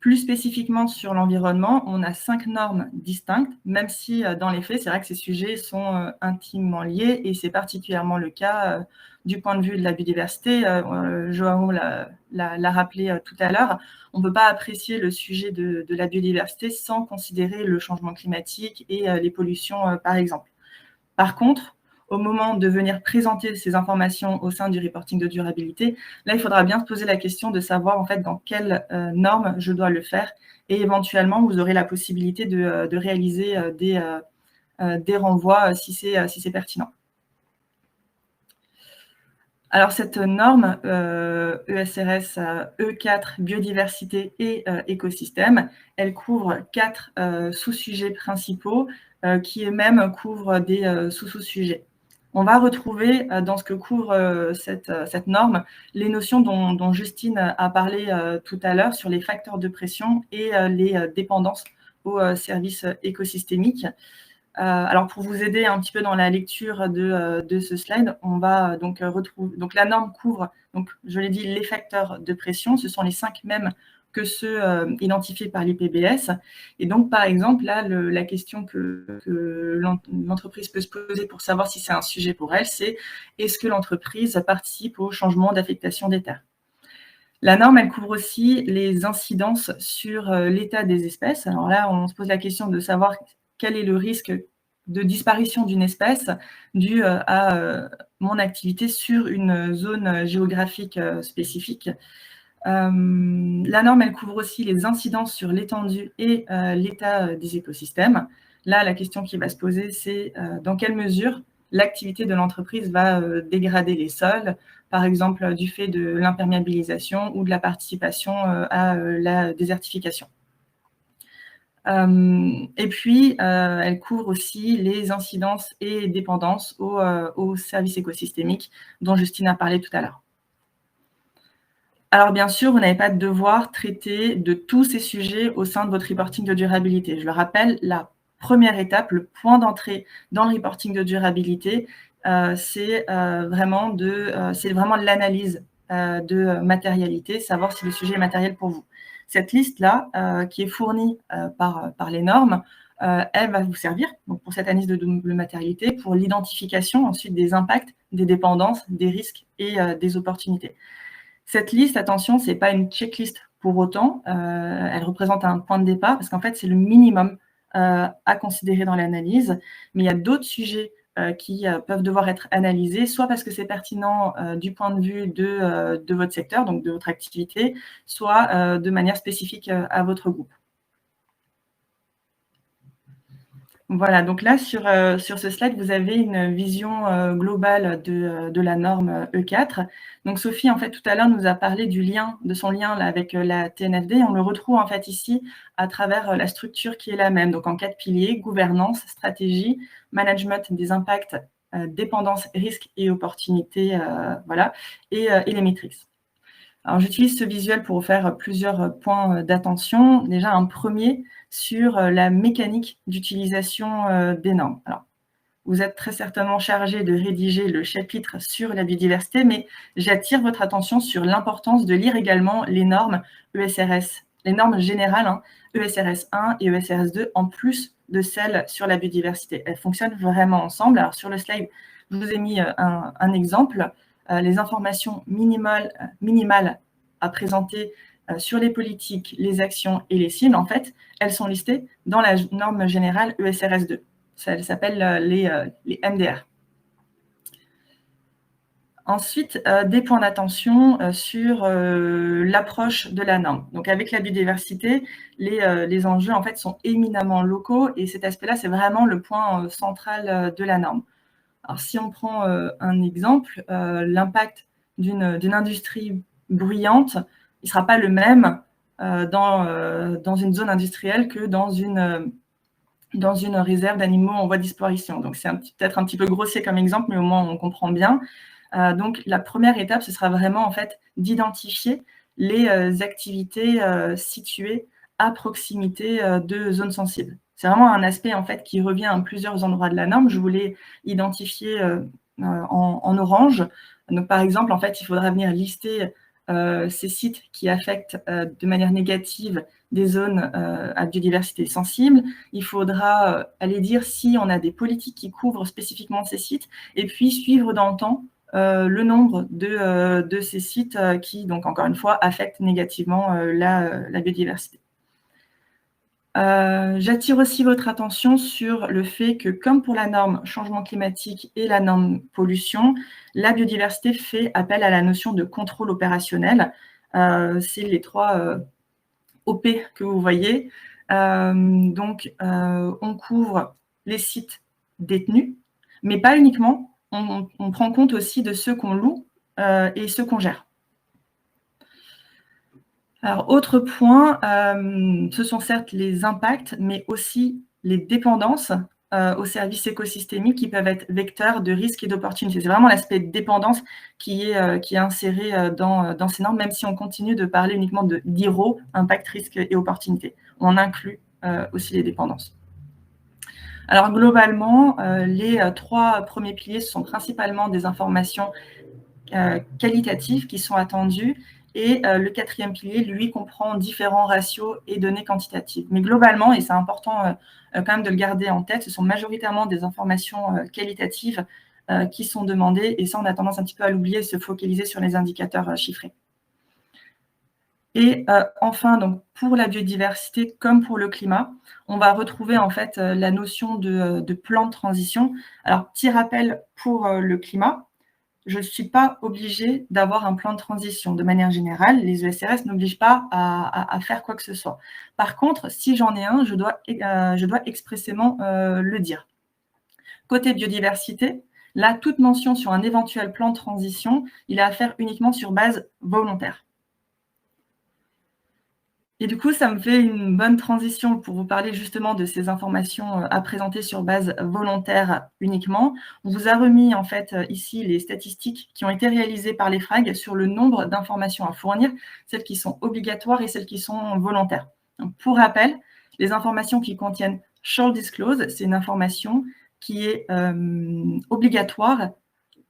Plus spécifiquement sur l'environnement, on a 5 normes distinctes, même si dans les faits, c'est vrai que ces sujets sont intimement liés et c'est particulièrement le cas du point de vue de la biodiversité. Joao l'a rappelé tout à l'heure, on ne peut pas apprécier le sujet de la biodiversité sans considérer le changement climatique et les pollutions, par exemple. Par contre, au moment de venir présenter ces informations au sein du reporting de durabilité, là, il faudra bien se poser la question de savoir en fait dans quelle norme je dois le faire et éventuellement, vous aurez la possibilité de réaliser des renvois si c'est pertinent. Alors, cette norme ESRS E4, biodiversité et écosystème, elle couvre 4 sous-sujets principaux qui eux-mêmes couvrent des sous-sous-sujets. On va retrouver dans ce que couvre cette norme les notions dont Justine a parlé tout à l'heure sur les facteurs de pression et les dépendances aux services écosystémiques. Alors, pour vous aider un petit peu dans la lecture de ce slide, on va donc retrouver. Donc, la norme couvre, donc, je l'ai dit, les facteurs de pression. Ce sont les 5 mêmes que ceux identifiés par l'IPBES. Et donc, par exemple, là, la question que l'entreprise peut se poser pour savoir si c'est un sujet pour elle, c'est est-ce que l'entreprise participe au changement d'affectation des terres? La norme, elle couvre aussi les incidences sur l'état des espèces. Alors là, on se pose la question de savoir quel est le risque de disparition d'une espèce due à mon activité sur une zone géographique spécifique. La norme, elle couvre aussi les incidences sur l'étendue et l'état des écosystèmes. Là, la question qui va se poser, c'est dans quelle mesure l'activité de l'entreprise va dégrader les sols, par exemple du fait de l'imperméabilisation ou de la participation à la désertification. Et puis, elle couvre aussi les incidences et dépendances aux services écosystémiques dont Justine a parlé tout à l'heure. Alors, bien sûr, vous n'avez pas de devoir traiter de tous ces sujets au sein de votre reporting de durabilité. Je le rappelle, la première étape, le point d'entrée dans le reporting de durabilité, c'est vraiment l'analyse de matérialité, savoir si le sujet est matériel pour vous. Cette liste-là, qui est fournie par les normes, elle va vous servir donc, pour cette analyse de double matérialité, pour l'identification ensuite des impacts, des dépendances, des risques et des opportunités. Cette liste, attention, ce n'est pas une checklist pour autant, elle représente un point de départ parce qu'en fait, c'est le minimum à considérer dans l'analyse, mais il y a d'autres sujets qui peuvent devoir être analysés, soit parce que c'est pertinent du point de vue de votre secteur, donc de votre activité, soit de manière spécifique à votre groupe. Voilà, donc là, sur ce slide, vous avez une vision globale de la norme E4. Donc Sophie, en fait, tout à l'heure, nous a parlé de son lien là, avec la TNFD. On le retrouve en fait ici à travers la structure qui est la même. Donc en 4 piliers, gouvernance, stratégie, management des impacts, dépendance, risques et opportunités, voilà, et les métriques. Alors j'utilise ce visuel pour vous faire plusieurs points d'attention. Déjà, un premier sur la mécanique d'utilisation des normes. Alors, vous êtes très certainement chargé de rédiger le chapitre sur la biodiversité, mais j'attire votre attention sur l'importance de lire également les normes ESRS, les normes générales, ESRS 1 et ESRS 2, en plus de celles sur la biodiversité. Elles fonctionnent vraiment ensemble. Alors sur le slide, je vous ai mis un exemple. Les informations minimales à présenter sur les politiques, les actions et les cibles, en fait, elles sont listées dans la norme générale ESRS 2. Ça s'appelle les MDR. Ensuite, des points d'attention sur l'approche de la norme. Donc, avec la biodiversité, les enjeux, en fait, sont éminemment locaux et cet aspect-là, c'est vraiment le point central de la norme. Alors, si on prend un exemple, l'impact d'une industrie bruyante, il ne sera pas le même dans une zone industrielle que dans une réserve d'animaux en voie de disparition. Donc, c'est peut-être un petit peu grossier comme exemple, mais au moins on comprend bien. Donc, la première étape, ce sera vraiment en fait d'identifier les activités situées à proximité de zones sensibles. C'est vraiment un aspect en fait qui revient à plusieurs endroits de la norme. Je voulais identifier en orange. Donc, par exemple, en fait, il faudra venir lister ces sites qui affectent de manière négative des zones à biodiversité sensible. Il faudra aller dire si on a des politiques qui couvrent spécifiquement ces sites et puis suivre dans le temps le nombre de ces sites qui, donc encore une fois, affectent négativement la biodiversité. J'attire aussi votre attention sur le fait que, comme pour la norme changement climatique et la norme pollution, la biodiversité fait appel à la notion de contrôle opérationnel. C'est les 3 OP que vous voyez. Donc, on couvre les sites détenus, mais pas uniquement. On prend compte aussi de ceux qu'on loue et ceux qu'on gère. Alors, autre point, ce sont certes les impacts, mais aussi les dépendances aux services écosystémiques qui peuvent être vecteurs de risques et d'opportunités. C'est vraiment l'aspect dépendance qui est inséré dans ces normes, même si on continue de parler uniquement d'IRO, impact, risque et opportunité. On inclut aussi les dépendances. Alors, globalement, les 3 premiers piliers sont principalement des informations qualitatives qui sont attendues. Et le 4e pilier, lui, comprend différents ratios et données quantitatives. Mais globalement, et c'est important quand même de le garder en tête, ce sont majoritairement des informations qualitatives qui sont demandées. Et ça, on a tendance un petit peu à l'oublier et se focaliser sur les indicateurs chiffrés. Et enfin, donc, pour la biodiversité comme pour le climat, on va retrouver en fait la notion de plan de transition. Alors, petit rappel pour le climat. Je ne suis pas obligée d'avoir un plan de transition. De manière générale, les ESRS n'obligent pas à faire quoi que ce soit. Par contre, si j'en ai un, je dois expressément le dire. Côté biodiversité, là, toute mention sur un éventuel plan de transition, il est à faire uniquement sur base volontaire. Et du coup, ça me fait une bonne transition pour vous parler justement de ces informations à présenter sur base volontaire uniquement. On vous a remis en fait ici les statistiques qui ont été réalisées par les FRAG sur le nombre d'informations à fournir, celles qui sont obligatoires et celles qui sont volontaires. Donc, pour rappel, les informations qui contiennent shall disclose, c'est une information qui est obligatoire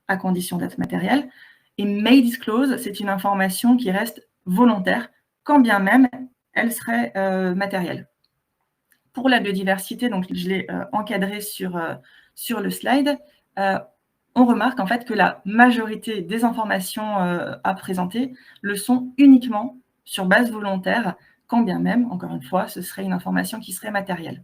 à condition d'être matérielle, et may disclose, c'est une information qui reste volontaire, quand bien même elle serait matérielle. Pour la biodiversité, donc je l'ai encadré sur le slide, on remarque en fait que la majorité des informations à présenter le sont uniquement sur base volontaire, quand bien même, encore une fois, ce serait une information qui serait matérielle.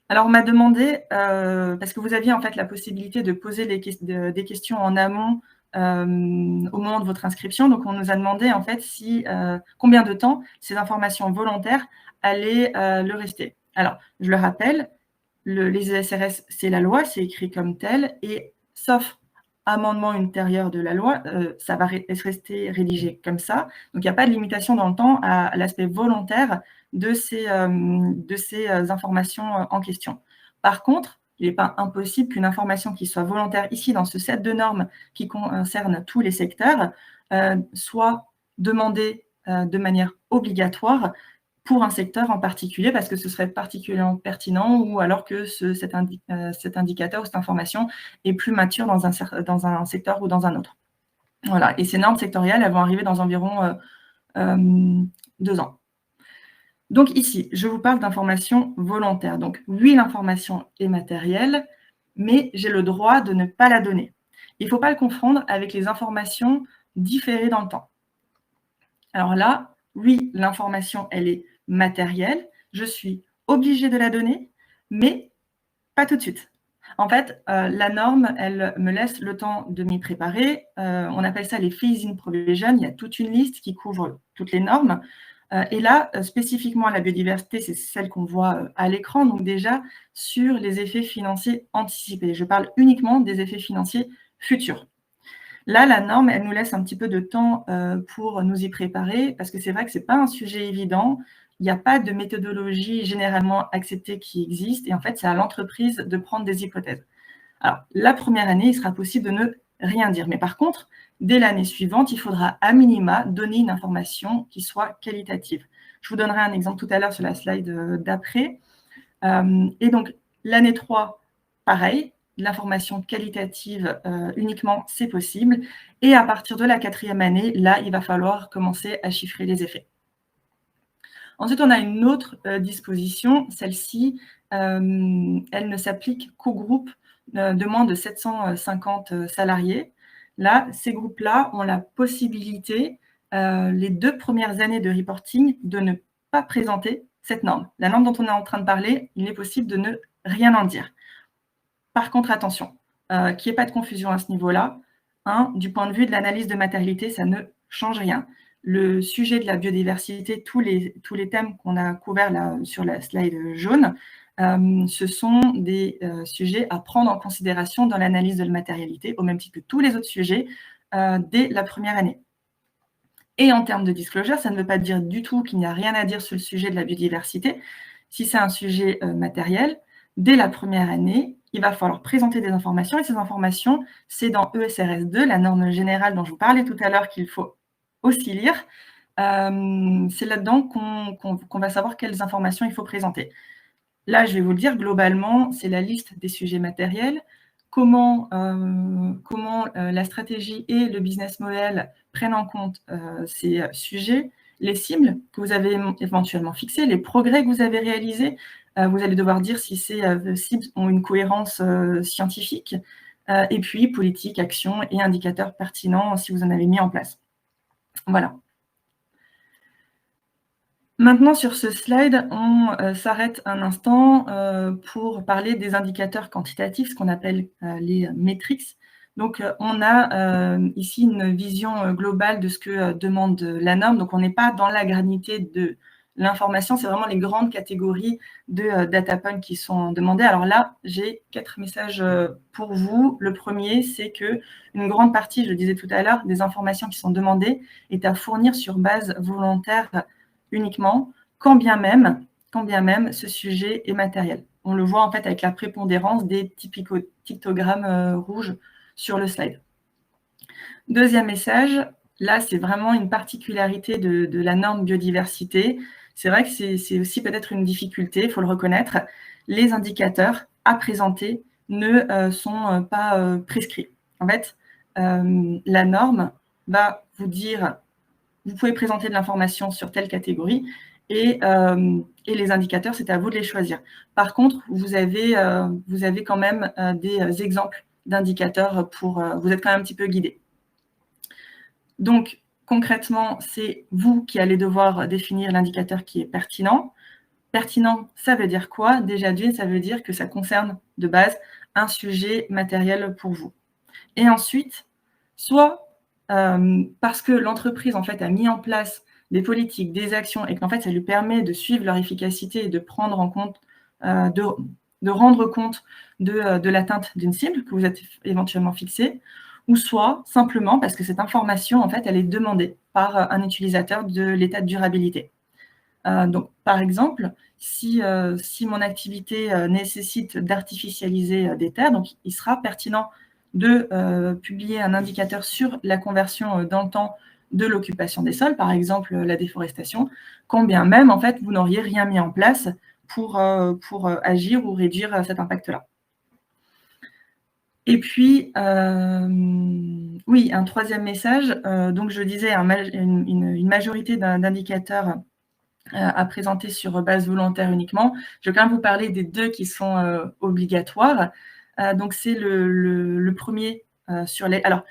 Alors, on m'a demandé, parce que vous aviez en fait la possibilité de poser des questions en amont au moment de votre inscription. Donc, on nous a demandé en fait combien de temps ces informations volontaires allaient le rester. Alors, je le rappelle, les ESRS, c'est la loi, c'est écrit comme tel, et sauf amendement ultérieur de la loi, ça va rester rédigé comme ça. Donc, il n'y a pas de limitation dans le temps à l'aspect volontaire de ces informations en question. Par contre, il n'est pas impossible qu'une information qui soit volontaire ici dans ce set de normes qui concerne tous les secteurs soit demandée de manière obligatoire pour un secteur en particulier, parce que ce serait particulièrement pertinent, ou alors que cet indicateur ou cette information est plus mature dans un secteur ou dans un autre. Voilà. Et ces normes sectorielles, elles vont arriver dans environ 2 ans. Donc ici, je vous parle d'informations volontaires. Donc oui, l'information est matérielle, mais j'ai le droit de ne pas la donner. Il ne faut pas le confondre avec les informations différées dans le temps. Alors là, oui, l'information, elle est matérielle, je suis obligée de la donner, mais pas tout de suite. En fait, la norme, elle me laisse le temps de m'y préparer. On appelle ça les phase-in provision. Il y a toute une liste qui couvre toutes les normes. Et là, spécifiquement la biodiversité, c'est celle qu'on voit à l'écran, donc déjà sur les effets financiers anticipés. Je parle uniquement des effets financiers futurs. Là, la norme, elle nous laisse un petit peu de temps pour nous y préparer, parce que c'est vrai que ce n'est pas un sujet évident. Il n'y a pas de méthodologie généralement acceptée qui existe, et en fait, c'est à l'entreprise de prendre des hypothèses. Alors, la première année, il sera possible de ne rien dire. Mais par contre, dès l'année suivante, il faudra à minima donner une information qui soit qualitative. Je vous donnerai un exemple tout à l'heure sur la slide d'après. Et donc, l'année 3, pareil, l'information qualitative uniquement, c'est possible. Et à partir de la 4e année, là, il va falloir commencer à chiffrer les effets. Ensuite, on a une autre disposition. Celle-ci, elle ne s'applique qu'aux groupes de moins de 750 salariés. Là, ces groupes-là ont la possibilité, les 2 premières années de reporting, de ne pas présenter cette norme. La norme dont on est en train de parler, il est possible de ne rien en dire. Par contre, attention, qu'il n'y ait pas de confusion à ce niveau-là. Du point de vue de l'analyse de matérialité, ça ne change rien. Le sujet de la biodiversité, tous les thèmes qu'on a couverts là sur la slide jaune, ce sont des sujets à prendre en considération dans l'analyse de la matérialité, au même titre que tous les autres sujets, dès la première année. Et en termes de disclosure, ça ne veut pas dire du tout qu'il n'y a rien à dire sur le sujet de la biodiversité. Si c'est un sujet matériel, dès la première année, il va falloir présenter des informations, et ces informations, c'est dans ESRS 2, la norme générale dont je vous parlais tout à l'heure qu'il faut aussi lire. C'est là-dedans qu'on va savoir quelles informations il faut présenter. Là, je vais vous le dire, globalement, c'est la liste des sujets matériels, comment la stratégie et le business model prennent en compte ces sujets, les cibles que vous avez éventuellement fixées, les progrès que vous avez réalisés. Vous allez devoir dire si ces cibles ont une cohérence scientifique, et puis politique, action et indicateurs pertinents si vous en avez mis en place. Voilà. Maintenant, sur ce slide, on s'arrête un instant pour parler des indicateurs quantitatifs, ce qu'on appelle les metrics. Donc, on a ici une vision globale de ce que demande la norme. Donc, on n'est pas dans la granulité de l'information, c'est vraiment les grandes catégories de data points qui sont demandées. Alors là, j'ai 4 messages pour vous. Le premier, c'est qu'une grande partie, je le disais tout à l'heure, des informations qui sont demandées est à fournir sur base volontaire uniquement, quand bien même ce sujet est matériel. On le voit en fait avec la prépondérance des pictogrammes rouges sur le slide. Deuxième message, là c'est vraiment une particularité de la norme biodiversité. C'est vrai que c'est aussi peut-être une difficulté, il faut le reconnaître. Les indicateurs à présenter ne sont pas prescrits. En fait, la norme va vous dire, vous pouvez présenter de l'information sur telle catégorie et les indicateurs, c'est à vous de les choisir. Par contre, vous avez quand même des exemples d'indicateurs pour... vous êtes quand même un petit peu guidé. Donc, concrètement, c'est vous qui allez devoir définir l'indicateur qui est pertinent. pertinent, ça veut dire quoi? Déjà d'une, ça veut dire que ça concerne de base un sujet matériel pour vous. Et ensuite, soit parce que l'entreprise en fait a mis en place des politiques, des actions, et qu'en fait ça lui permet de suivre leur efficacité et de prendre en compte, de rendre compte de l'atteinte d'une cible que vous êtes éventuellement fixée, ou soit simplement parce que cette information en fait elle est demandée par un utilisateur de l'état de durabilité. Donc par exemple, si mon activité nécessite d'artificialiser des terres, donc il sera pertinent de publier un indicateur sur la conversion dans le temps de l'occupation des sols, par exemple la déforestation, quand bien même en fait vous n'auriez rien mis en place pour agir ou réduire cet impact-là. Et puis, oui, un troisième message, donc je disais une majorité d'indicateurs à présenter sur base volontaire uniquement. Je vais quand même vous parler des deux qui sont obligatoires. Donc c'est le premier sur les... Alors,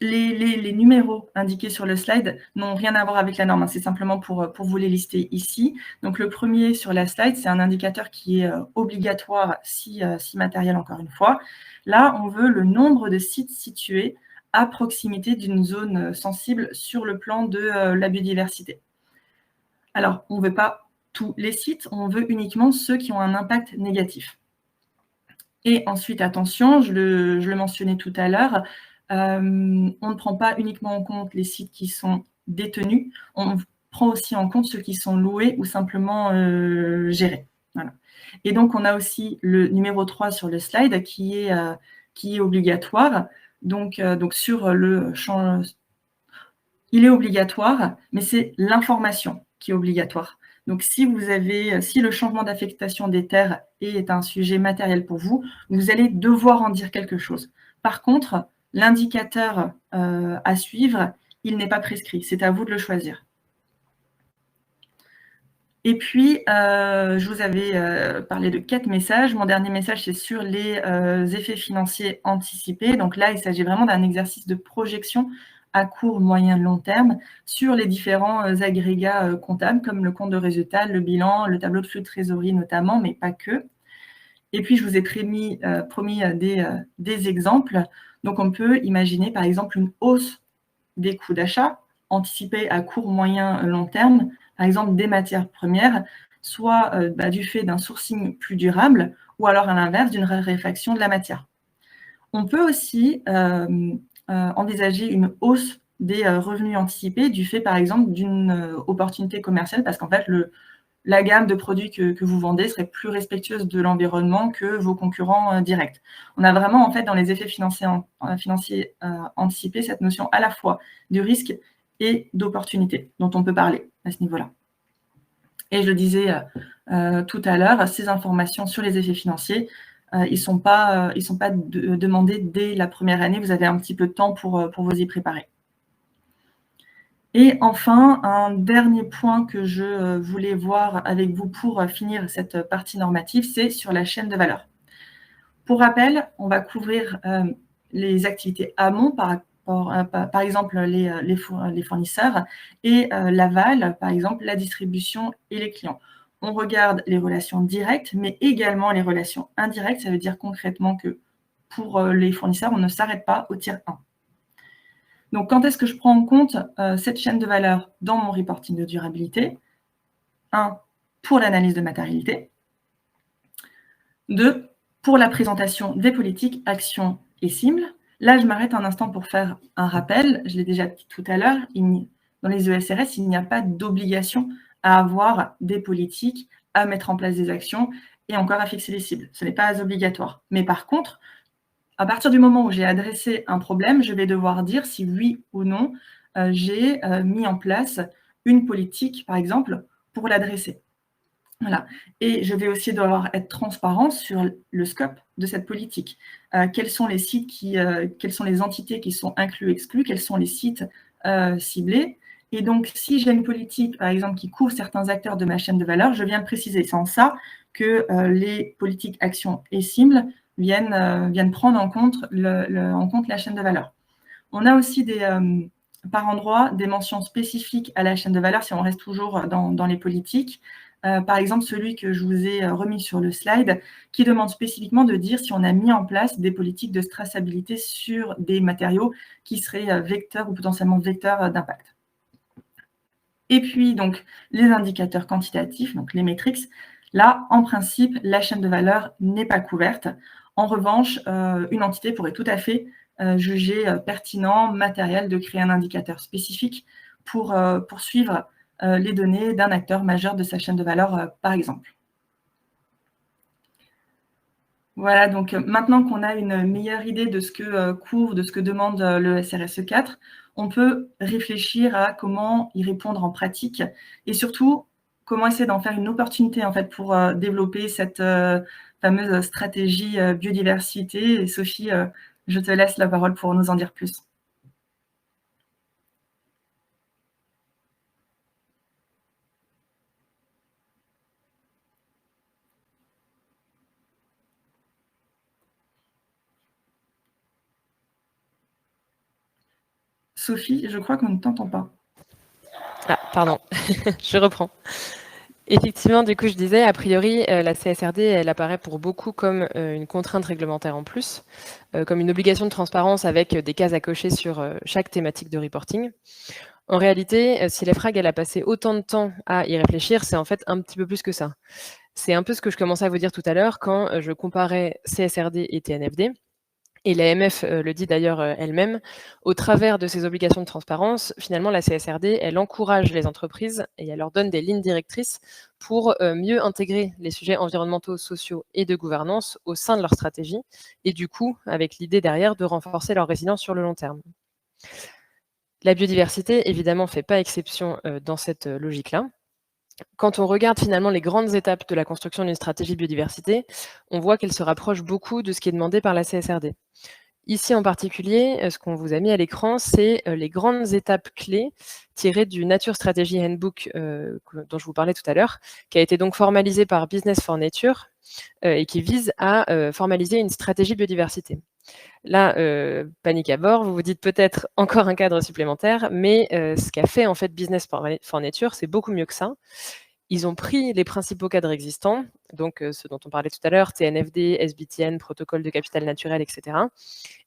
les numéros indiqués sur le slide n'ont rien à voir avec la norme, hein. C'est simplement pour vous les lister ici. Donc le premier sur la slide, c'est un indicateur qui est obligatoire, si matériel encore une fois. Là, on veut le nombre de sites situés à proximité d'une zone sensible sur le plan de la biodiversité. Alors, on ne veut pas tous les sites, on veut uniquement ceux qui ont un impact négatif. Et ensuite, attention, je le mentionnais tout à l'heure, on ne prend pas uniquement en compte les sites qui sont détenus, on prend aussi en compte ceux qui sont loués ou simplement gérés. Voilà. Et donc, on a aussi le numéro 3 sur le slide qui est obligatoire. Donc sur le champ, il est obligatoire, mais c'est l'information qui est obligatoire. Donc, si le changement d'affectation des terres est un sujet matériel pour vous, vous allez devoir en dire quelque chose. Par contre, l'indicateur à suivre, il n'est pas prescrit. C'est à vous de le choisir. Et puis, je vous avais parlé de 4 messages. Mon dernier message, c'est sur les effets financiers anticipés. Donc là, il s'agit vraiment d'un exercice de projection à court, moyen, long terme sur les différents agrégats comptables comme le compte de résultat, le bilan, le tableau de flux de trésorerie notamment, mais pas que. Et puis, je vous ai promis des exemples. Donc, on peut imaginer par exemple une hausse des coûts d'achat anticipés à court, moyen, long terme, par exemple des matières premières, soit du fait d'un sourcing plus durable, ou alors à l'inverse d'une raréfaction de la matière. On peut aussi envisager une hausse des revenus anticipés du fait, par exemple, d'une opportunité commerciale, parce qu'en fait, la gamme de produits que vous vendez serait plus respectueuse de l'environnement que vos concurrents directs. On a vraiment, en fait, dans les effets financiers anticipés, cette notion à la fois du risque et d'opportunité dont on peut parler à ce niveau-là. Et je le disais tout à l'heure, ces informations sur les effets financiers, ils ne sont pas demandés dès la première année. Vous avez un petit peu de temps pour vous y préparer. Et enfin, un dernier point que je voulais voir avec vous pour finir cette partie normative, c'est sur la chaîne de valeur. Pour rappel, on va couvrir les activités amont, par exemple les fournisseurs, et l'aval, par exemple la distribution et les clients. On regarde les relations directes, mais également les relations indirectes. Ça veut dire concrètement que pour les fournisseurs, on ne s'arrête pas au tiers 1. Donc, quand est-ce que je prends en compte cette chaîne de valeur dans mon reporting de durabilité? 1, pour l'analyse de matérialité. 2, pour la présentation des politiques, actions et cibles. Là, je m'arrête un instant pour faire un rappel. Je l'ai déjà dit tout à l'heure, dans les ESRS, il n'y a pas d'obligation à avoir des politiques, à mettre en place des actions et encore à fixer des cibles. Ce n'est pas obligatoire. Mais par contre, à partir du moment où j'ai adressé un problème, je vais devoir dire si oui ou non j'ai mis en place une politique, par exemple, pour l'adresser. Voilà. Et je vais aussi devoir être transparent sur le scope de cette politique. Quels sont les sites quelles sont les entités qui sont inclus, exclus, quels sont les sites ciblés. Et donc, si j'ai une politique, par exemple, qui couvre certains acteurs de ma chaîne de valeur, je viens préciser. C'est en ça que les politiques, actions et cibles viennent prendre en compte la chaîne de valeur. On a aussi par endroit des mentions spécifiques à la chaîne de valeur, si on reste toujours dans les politiques. par exemple celui que je vous ai remis sur le slide, qui demande spécifiquement de dire si on a mis en place des politiques de traçabilité sur des matériaux qui seraient vecteurs ou potentiellement vecteurs d'impact. Et puis, donc, les indicateurs quantitatifs, donc les metrics, là, en principe, la chaîne de valeur n'est pas couverte. En revanche, une entité pourrait tout à fait juger pertinent, matériel, de créer un indicateur spécifique pour suivre les données d'un acteur majeur de sa chaîne de valeur, par exemple. Voilà, donc maintenant qu'on a une meilleure idée de ce que couvre, de ce que demande le SRSE 4, on peut réfléchir à comment y répondre en pratique et surtout comment essayer d'en faire une opportunité en fait pour développer cette fameuse stratégie biodiversité. Et Sophie, je te laisse la parole pour nous en dire plus. Sophie, je crois qu'on ne t'entend pas. Ah, pardon, je reprends. Effectivement, du coup, je disais, a priori, la CSRD, elle apparaît pour beaucoup comme une contrainte réglementaire en plus, comme une obligation de transparence avec des cases à cocher sur chaque thématique de reporting. En réalité, si l'EFRAG, elle a passé autant de temps à y réfléchir, c'est en fait un petit peu plus que ça. C'est un peu ce que je commençais à vous dire tout à l'heure quand je comparais CSRD et TNFD. Et l'AMF le dit d'ailleurs elle-même, au travers de ces obligations de transparence, finalement, la CSRD, elle encourage les entreprises et elle leur donne des lignes directrices pour mieux intégrer les sujets environnementaux, sociaux et de gouvernance au sein de leur stratégie, et du coup, avec l'idée derrière de renforcer leur résilience sur le long terme. La biodiversité, évidemment, ne fait pas exception dans cette logique-là. Quand on regarde finalement les grandes étapes de la construction d'une stratégie biodiversité, on voit qu'elle se rapproche beaucoup de ce qui est demandé par la CSRD. Ici en particulier, ce qu'on vous a mis à l'écran, c'est les grandes étapes clés tirées du Nature Strategy Handbook dont je vous parlais tout à l'heure, qui a été donc formalisé par Business for Nature et qui vise à formaliser une stratégie biodiversité. Là, panique à bord, vous vous dites peut-être encore un cadre supplémentaire, mais ce qu'a fait en fait Business for Nature, c'est beaucoup mieux que ça. Ils ont pris les principaux cadres existants, donc ceux dont on parlait tout à l'heure, TNFD, SBTN, protocole de capital naturel, etc.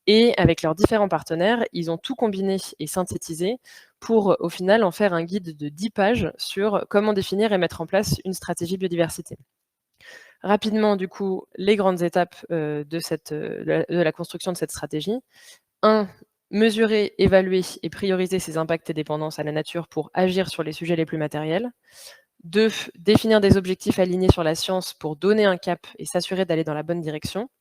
Et avec leurs différents partenaires, ils ont tout combiné et synthétisé pour au final en faire un guide de 10 pages sur comment définir et mettre en place une stratégie biodiversité. Rapidement, du coup, les grandes étapes de la construction de cette stratégie. 1. Mesurer, évaluer et prioriser ses impacts et dépendances à la nature pour agir sur les sujets les plus matériels. 2. Définir des objectifs alignés sur la science pour donner un cap et s'assurer d'aller dans la bonne direction.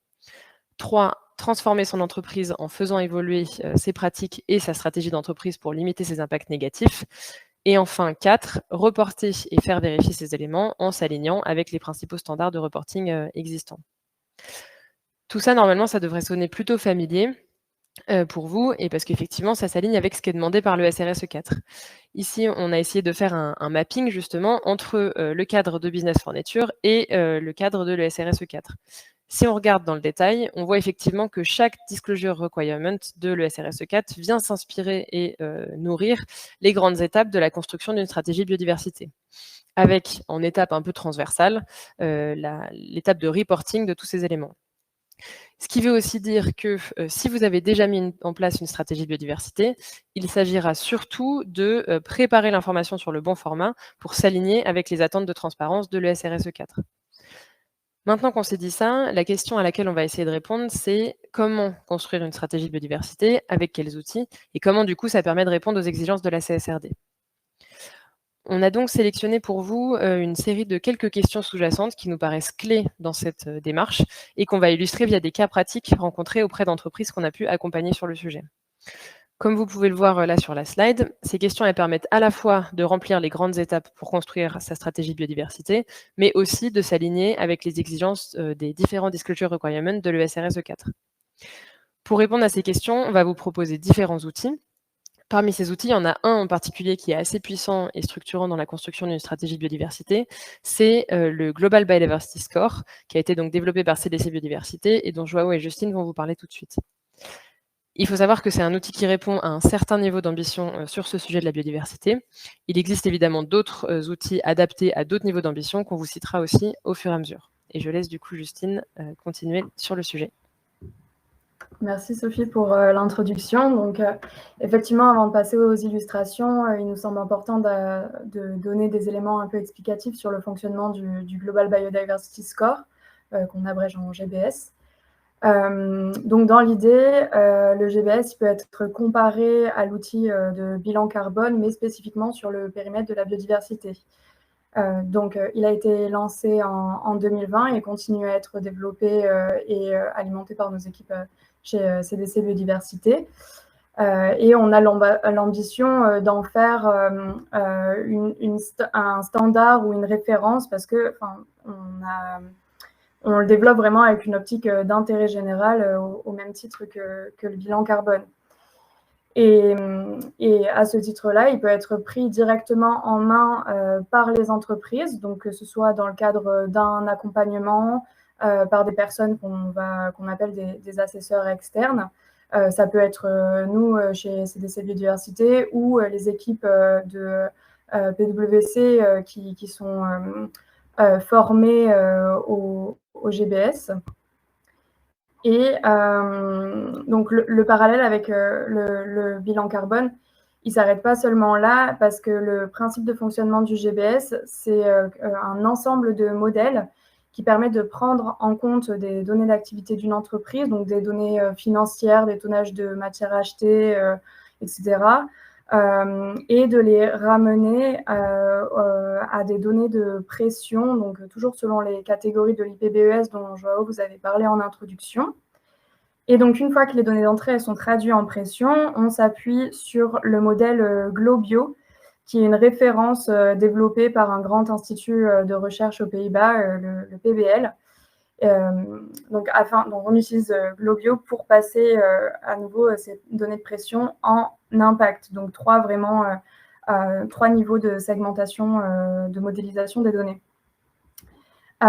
3. Transformer son entreprise en faisant évoluer ses pratiques et sa stratégie d'entreprise pour limiter ses impacts négatifs. Et enfin, 4, reporter et faire vérifier ces éléments en s'alignant avec les principaux standards de reporting existants. Tout ça, normalement, ça devrait sonner plutôt familier pour vous, et parce qu'effectivement, ça s'aligne avec ce qui est demandé par le SRSE 4. Ici, on a essayé de faire un mapping, justement, entre le cadre de Business for Nature et le cadre de le SRSE 4. Si on regarde dans le détail, on voit effectivement que chaque disclosure requirement de l'ESRSE 4 vient s'inspirer et nourrir les grandes étapes de la construction d'une stratégie biodiversité, avec en étape un peu transversale l'étape de reporting de tous ces éléments. Ce qui veut aussi dire que si vous avez déjà mis en place une stratégie biodiversité, il s'agira surtout de préparer l'information sur le bon format pour s'aligner avec les attentes de transparence de l'ESRSE 4. Maintenant qu'on s'est dit ça, la question à laquelle on va essayer de répondre, c'est comment construire une stratégie biodiversité, avec quels outils, et comment du coup ça permet de répondre aux exigences de la CSRD. On a donc sélectionné pour vous une série de quelques questions sous-jacentes qui nous paraissent clés dans cette démarche et qu'on va illustrer via des cas pratiques rencontrés auprès d'entreprises qu'on a pu accompagner sur le sujet. Comme vous pouvez le voir là sur la slide, ces questions elles permettent à la fois de remplir les grandes étapes pour construire sa stratégie biodiversité, mais aussi de s'aligner avec les exigences des différents disclosure requirements de l'ESRSE 4. Pour répondre à ces questions, on va vous proposer différents outils. Parmi ces outils, il y en a un en particulier qui est assez puissant et structurant dans la construction d'une stratégie biodiversité, c'est le Global Biodiversity Score, qui a été donc développé par CDC Biodiversité et dont Joao et Justine vont vous parler tout de suite. Il faut savoir que c'est un outil qui répond à un certain niveau d'ambition sur ce sujet de la biodiversité. Il existe évidemment d'autres outils adaptés à d'autres niveaux d'ambition qu'on vous citera aussi au fur et à mesure. Et je laisse du coup Justine continuer sur le sujet. Merci Sophie pour l'introduction. Donc, effectivement, avant de passer aux illustrations, il nous semble important de donner des éléments un peu explicatifs sur le fonctionnement du Global Biodiversity Score, qu'on abrège en GBS. Donc, dans l'idée, le GBS peut être comparé à l'outil de bilan carbone, mais spécifiquement sur le périmètre de la biodiversité. Donc, il a été lancé en 2020 et continue à être développé et alimenté par nos équipes chez CDC Biodiversité. Et on a l'ambition d'en faire un standard ou une référence parce que on le développe vraiment avec une optique d'intérêt général au même titre que le bilan carbone. Et à ce titre-là, il peut être pris directement en main par les entreprises, donc que ce soit dans le cadre d'un accompagnement par des personnes qu'on appelle des assesseurs externes. Ça peut être nous chez CDC Biodiversité ou les équipes de PwC qui sont formées au GBS. Et donc, le parallèle avec le bilan carbone, il ne s'arrête pas seulement là, parce que le principe de fonctionnement du GBS, c'est un ensemble de modèles qui permet de prendre en compte des données d'activité d'une entreprise, donc des données financières, des tonnages de matières achetées, etc., et de les ramener à des données de pression, donc toujours selon les catégories de l'IPBES dont Joao vous avez parlé en introduction. Et donc, une fois que les données d'entrée sont traduites en pression, on s'appuie sur le modèle Globio, qui est une référence développée par un grand institut de recherche aux Pays-Bas, le PBL. Donc, on utilise Globio pour passer à nouveau ces données de pression en impact. Donc, trois niveaux de segmentation, de modélisation des données. Et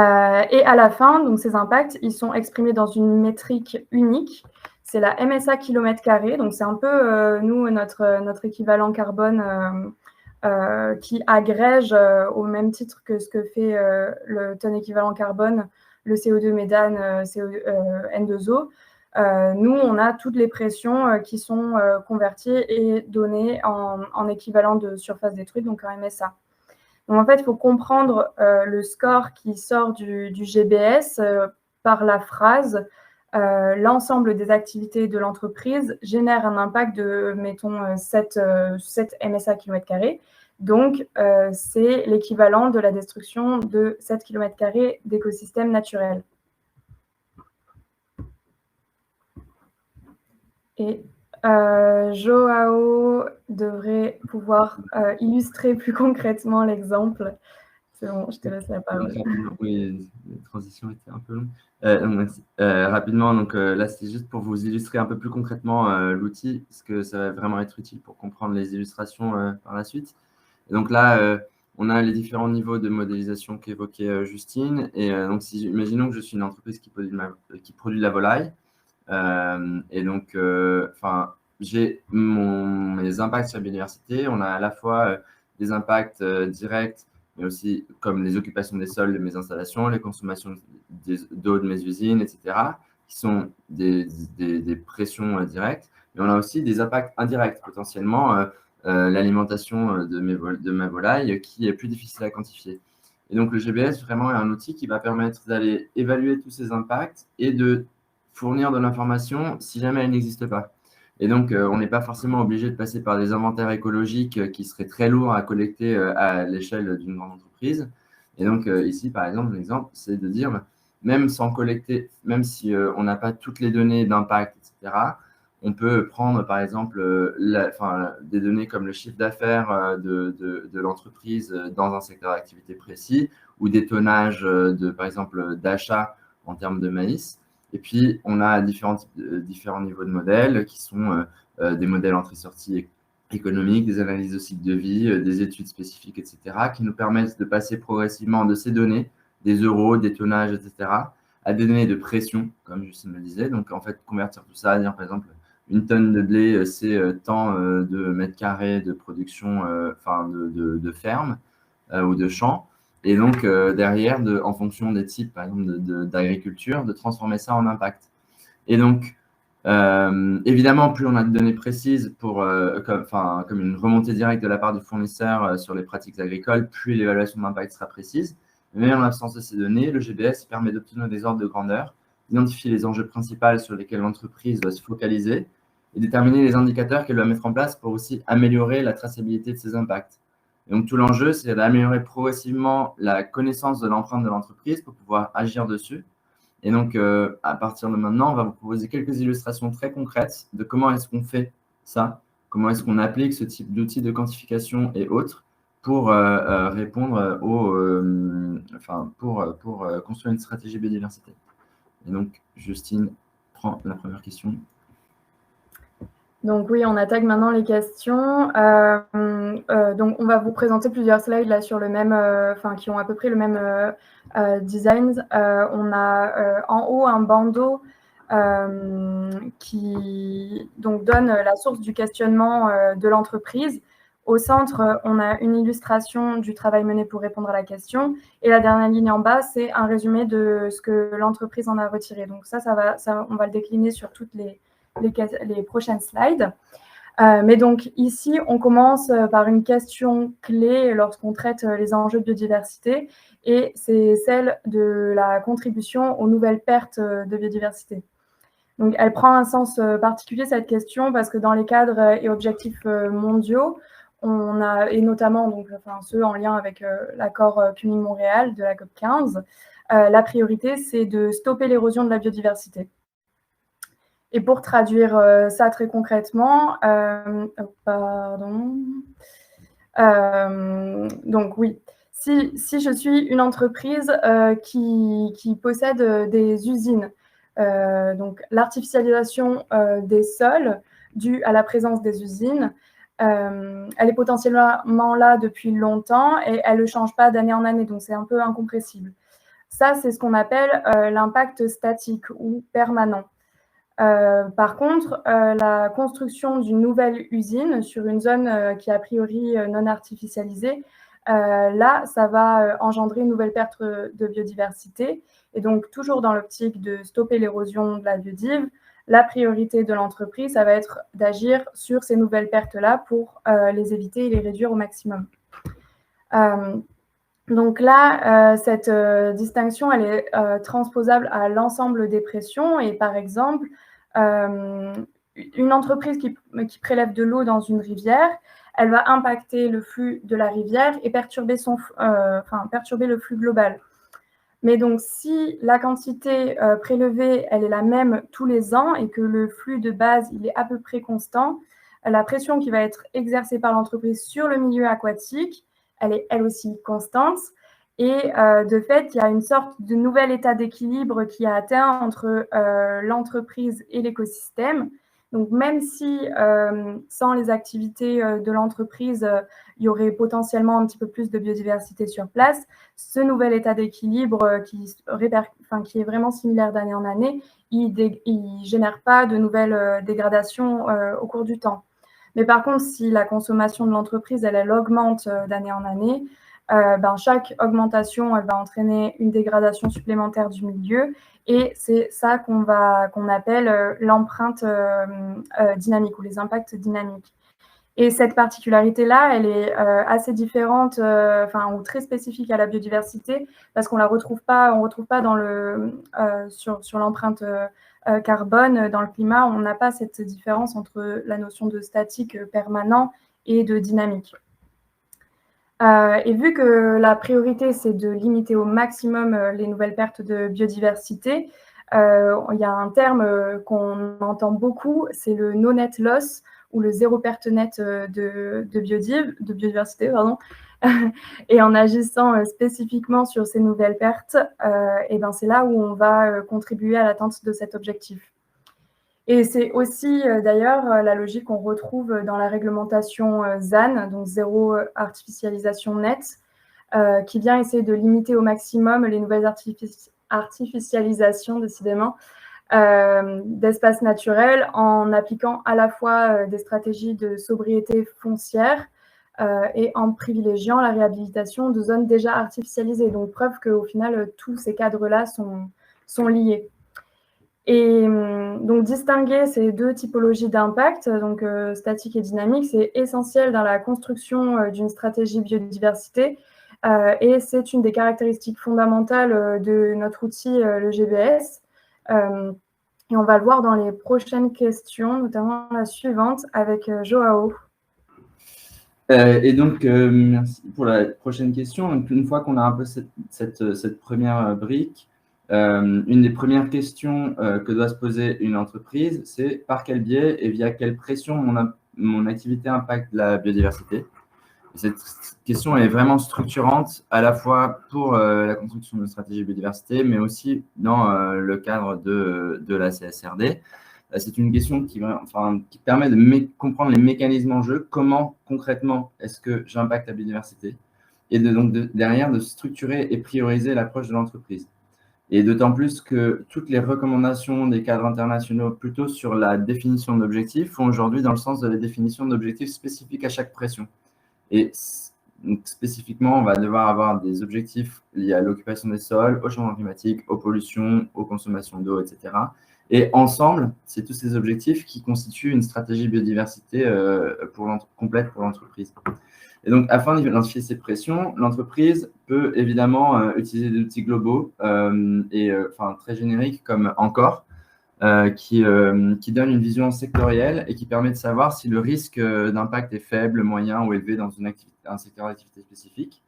à la fin, donc ces impacts, ils sont exprimés dans une métrique unique. C'est la MSA km². Donc, c'est un peu, nous, notre équivalent carbone qui agrège au même titre que ce que fait le tonne équivalent carbone, le CO2 méthane, N2O. Nous, on a toutes les pressions qui sont converties et données en équivalent de surface détruite, donc en MSA. Donc, en fait, il faut comprendre le score qui sort du GBS par la phrase l'ensemble des activités de l'entreprise génère un impact de, mettons, 7 MSA km². Donc, c'est l'équivalent de la destruction de 7 km² d'écosystèmes naturels. Et Joao devrait pouvoir illustrer plus concrètement l'exemple. C'est bon, je te laisse la parole. Oui, la transition était un peu longue. Rapidement, donc, là, c'est juste pour vous illustrer un peu plus concrètement l'outil, parce que ça va vraiment être utile pour comprendre les illustrations par la suite. Et donc là, on a les différents niveaux de modélisation qu'évoquait Justine. Et donc, imaginons que je suis une entreprise qui produit de la volaille. Et donc, j'ai mes impacts sur la biodiversité. On a à la fois des impacts directs, mais aussi comme les occupations des sols de mes installations, les consommations d'eau de mes usines, etc., qui sont des pressions directes. Mais on a aussi des impacts indirects, potentiellement l'alimentation de ma volaille, qui est plus difficile à quantifier. Et donc, le GBS, vraiment, est un outil qui va permettre d'aller évaluer tous ces impacts et de fournir de l'information si jamais elle n'existe pas. Et donc, on n'est pas forcément obligé de passer par des inventaires écologiques qui seraient très lourds à collecter à l'échelle d'une grande entreprise. Et donc, ici, par exemple, l'exemple, c'est de dire, même sans collecter, même si on n'a pas toutes les données d'impact, etc., on peut prendre, par exemple, des données comme le chiffre d'affaires de l'entreprise dans un secteur d'activité précis ou des tonnages, par exemple, d'achat en termes de maïs. Et puis, on a différents niveaux de modèles qui sont des modèles entrée-sortie économiques, des analyses de cycle de vie, des études spécifiques, etc., qui nous permettent de passer progressivement de ces données, des euros, des tonnages, etc., à des données de pression, comme Justine me disait. Donc, en fait, convertir tout ça à dire, par exemple, une tonne de blé, c'est tant de mètres carrés de production, de ferme ou de champ. Et donc, derrière, en fonction des types, par exemple, d'agriculture, de transformer ça en impact. Et donc, évidemment, plus on a de données précises comme une remontée directe de la part du fournisseur sur les pratiques agricoles, plus l'évaluation d'impact sera précise. Mais en l'absence de ces données, le GBS permet d'obtenir des ordres de grandeur, d'identifier les enjeux principaux sur lesquels l'entreprise doit se focaliser et déterminer les indicateurs qu'elle doit mettre en place pour aussi améliorer la traçabilité de ses impacts. Et donc, tout l'enjeu, c'est d'améliorer progressivement la connaissance de l'empreinte de l'entreprise pour pouvoir agir dessus. Et donc, à partir de maintenant, on va vous proposer quelques illustrations très concrètes de comment est-ce qu'on fait ça, comment est-ce qu'on applique ce type d'outils de quantification et autres pour répondre pour construire une stratégie biodiversité. Et donc, Justine prend la première question. Donc oui, on attaque maintenant les questions. Donc on va vous présenter plusieurs slides là sur le même, qui ont à peu près le même design. On a en haut un bandeau qui donc donne la source du questionnement de l'entreprise. Au centre, on a une illustration du travail mené pour répondre à la question. Et la dernière ligne en bas, c'est un résumé de ce que l'entreprise en a retiré. Donc ça, on va le décliner sur toutes les prochaines slides. Mais donc ici, on commence par une question clé lorsqu'on traite les enjeux de biodiversité, et c'est celle de la contribution aux nouvelles pertes de biodiversité. Donc elle prend un sens particulier, cette question, parce que dans les cadres et objectifs mondiaux, on a, et notamment ceux en lien avec l'accord Kunming-Montréal de la COP15, la priorité, c'est de stopper l'érosion de la biodiversité. Et pour traduire ça très concrètement, donc oui, si je suis une entreprise qui possède des usines, donc l'artificialisation des sols due à la présence des usines, elle est potentiellement là depuis longtemps et elle ne change pas d'année en année, donc c'est un peu incompressible. Ça, c'est ce qu'on appelle l'impact statique ou permanent. Par contre, la construction d'une nouvelle usine sur une zone qui est a priori non artificialisée, là, ça va engendrer une nouvelle perte de biodiversité. Et donc, toujours dans l'optique de stopper l'érosion de la biodive, la priorité de l'entreprise, ça va être d'agir sur ces nouvelles pertes-là pour les éviter et les réduire au maximum. Donc là, cette distinction, elle est transposable à l'ensemble des pressions. Et par exemple, une entreprise qui prélève de l'eau dans une rivière, elle va impacter le flux de la rivière et perturber le flux global. Mais donc, si la quantité prélevée, elle est la même tous les ans et que le flux de base, il est à peu près constant, la pression qui va être exercée par l'entreprise sur le milieu aquatique, elle est elle aussi constante. Et de fait, il y a une sorte de nouvel état d'équilibre qui a atteint entre l'entreprise et l'écosystème. Donc, même si sans les activités de l'entreprise, il y aurait potentiellement un petit peu plus de biodiversité sur place, ce nouvel état d'équilibre qui est vraiment similaire d'année en année, il ne génère pas de nouvelles dégradations au cours du temps. Mais par contre, si la consommation de l'entreprise, elle augmente d'année en année, chaque augmentation, elle va entraîner une dégradation supplémentaire du milieu, et c'est ça qu'on appelle l'empreinte dynamique ou les impacts dynamiques. Et cette particularité-là, elle est assez différente, ou très spécifique à la biodiversité, parce qu'on ne retrouve pas sur l'empreinte carbone dans le climat. On n'a pas cette différence entre la notion de statique permanent et de dynamique. Et vu que la priorité, c'est de limiter au maximum les nouvelles pertes de biodiversité, il y a un terme qu'on entend beaucoup, c'est le no net loss, ou le zéro perte nette de biodiversité. Et en agissant spécifiquement sur ces nouvelles pertes, c'est là où on va contribuer à l'atteinte de cet objectif. Et c'est aussi d'ailleurs la logique qu'on retrouve dans la réglementation ZAN, donc zéro artificialisation nette, qui vient essayer de limiter au maximum les nouvelles artificialisations, décidément, d'espaces naturels en appliquant à la fois des stratégies de sobriété foncière et en privilégiant la réhabilitation de zones déjà artificialisées. Donc, preuve qu'au final, tous ces cadres-là sont liés. Et donc, distinguer ces deux typologies d'impact, donc statique et dynamique, c'est essentiel dans la construction d'une stratégie biodiversité et c'est une des caractéristiques fondamentales de notre outil, le GBS. Et on va le voir dans les prochaines questions, notamment la suivante avec Joao. Et donc, merci pour la prochaine question. Donc, une fois qu'on a un peu cette première brique, une des premières questions que doit se poser une entreprise, c'est par quel biais et via quelle pression mon activité impacte la biodiversité. Et cette question est vraiment structurante à la fois pour la construction d'une stratégie biodiversité, mais aussi dans le cadre de la CSRD. C'est une question qui permet de comprendre les mécanismes en jeu, comment concrètement est-ce que j'impacte la biodiversité, et derrière de structurer et prioriser l'approche de l'entreprise. Et d'autant plus que toutes les recommandations des cadres internationaux plutôt sur la définition d'objectifs font aujourd'hui dans le sens de la définition d'objectifs spécifiques à chaque pression. Et donc, spécifiquement, on va devoir avoir des objectifs liés à l'occupation des sols, au changement climatique, aux pollutions, aux consommations d'eau, etc. Et ensemble, c'est tous ces objectifs qui constituent une stratégie biodiversité complète pour l'entreprise. Et donc, afin d'identifier ces pressions, l'entreprise peut évidemment utiliser des outils globaux très génériques comme Encore, qui donne une vision sectorielle et qui permet de savoir si le risque d'impact est faible, moyen ou élevé dans un secteur d'activité spécifique.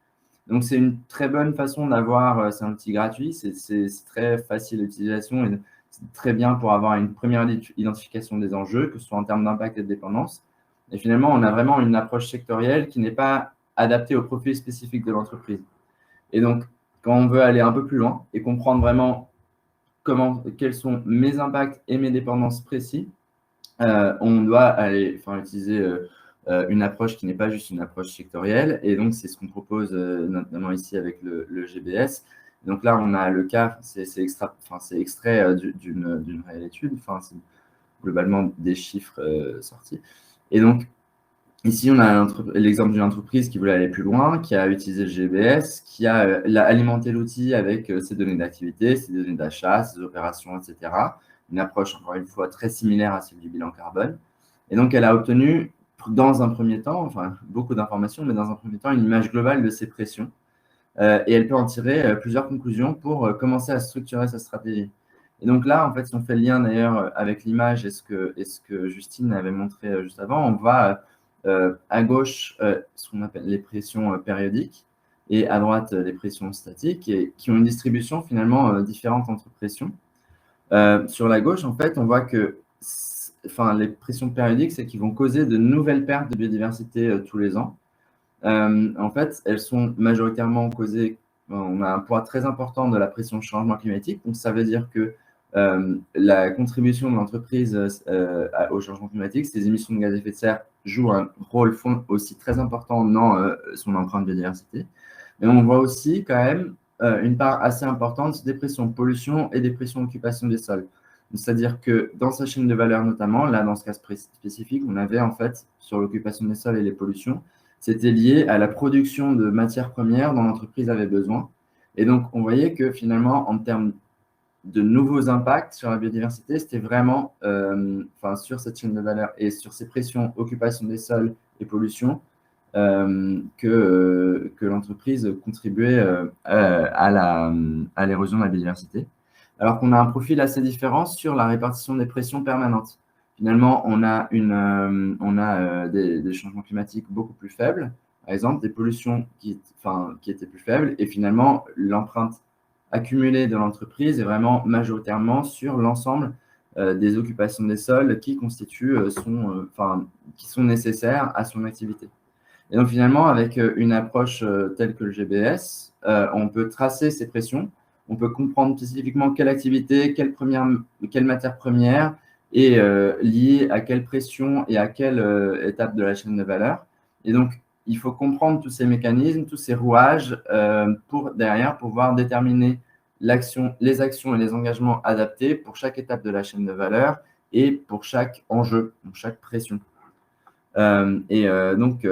Donc, c'est une très bonne façon d'avoir, c'est un outil gratuit, c'est très facile d'utilisation et c'est très bien pour avoir une première identification des enjeux, que ce soit en termes d'impact et de dépendance. Et finalement, on a vraiment une approche sectorielle qui n'est pas adaptée au profil spécifique de l'entreprise. Et donc, quand on veut aller un peu plus loin et comprendre vraiment quels sont mes impacts et mes dépendances précis, on doit utiliser une approche qui n'est pas juste une approche sectorielle. Et donc, c'est ce qu'on propose notamment ici avec le GBS. Donc là, on a le cas, c'est extrait d'une réelle étude, c'est globalement des chiffres sortis. Et donc, ici, on a l'exemple d'une entreprise qui voulait aller plus loin, qui a utilisé le GBS, qui a alimenté l'outil avec ses données d'activité, ses données d'achat, ses opérations, etc. Une approche, encore une fois, très similaire à celle du bilan carbone. Et donc, elle a obtenu, dans un premier temps, beaucoup d'informations, mais dans un premier temps, une image globale de ses pressions. Et elle peut en tirer plusieurs conclusions pour commencer à structurer sa stratégie. Et donc là, en fait, si on fait le lien d'ailleurs avec l'image et ce que Justine avait montré juste avant, on voit à gauche ce qu'on appelle les pressions périodiques et à droite les pressions statiques et qui ont une distribution finalement différente entre pressions. Sur la gauche, en fait, on voit que les pressions périodiques, c'est qu'ils vont causer de nouvelles pertes de biodiversité tous les ans. En fait, elles sont majoritairement causées, on a un poids très important de la pression changement climatique, donc ça veut dire que la contribution de l'entreprise au changement climatique, ces émissions de gaz à effet de serre jouent un rôle aussi très important dans son empreinte biodiversité. Mais on voit aussi quand même une part assez importante des pressions pollution et des pressions occupation des sols. C'est-à-dire que dans sa chaîne de valeur notamment, là dans ce cas spécifique, on avait en fait sur l'occupation des sols et les pollutions, c'était lié à la production de matières premières dont l'entreprise avait besoin. Et donc, on voyait que finalement, en termes de nouveaux impacts sur la biodiversité, c'était vraiment sur cette chaîne de valeur et sur ces pressions, occupation des sols et pollution, que l'entreprise contribuait à l'érosion de la biodiversité. Alors qu'on a un profil assez différent sur la répartition des pressions permanentes. Finalement, on a des changements climatiques beaucoup plus faibles, par exemple des pollutions qui étaient plus faibles, et finalement, l'empreinte accumulée de l'entreprise est vraiment majoritairement sur l'ensemble des occupations des sols qui constituent qui sont nécessaires à son activité. Et donc finalement, avec une approche telle que le GBS, on peut tracer ces pressions, on peut comprendre spécifiquement quelle activité, quelle matière première est liée à quelle pression et à quelle étape de la chaîne de valeur. Et donc, il faut comprendre tous ces mécanismes, tous ces rouages pour derrière pouvoir déterminer les actions et les engagements adaptés pour chaque étape de la chaîne de valeur et pour chaque enjeu, pour chaque pression. Donc,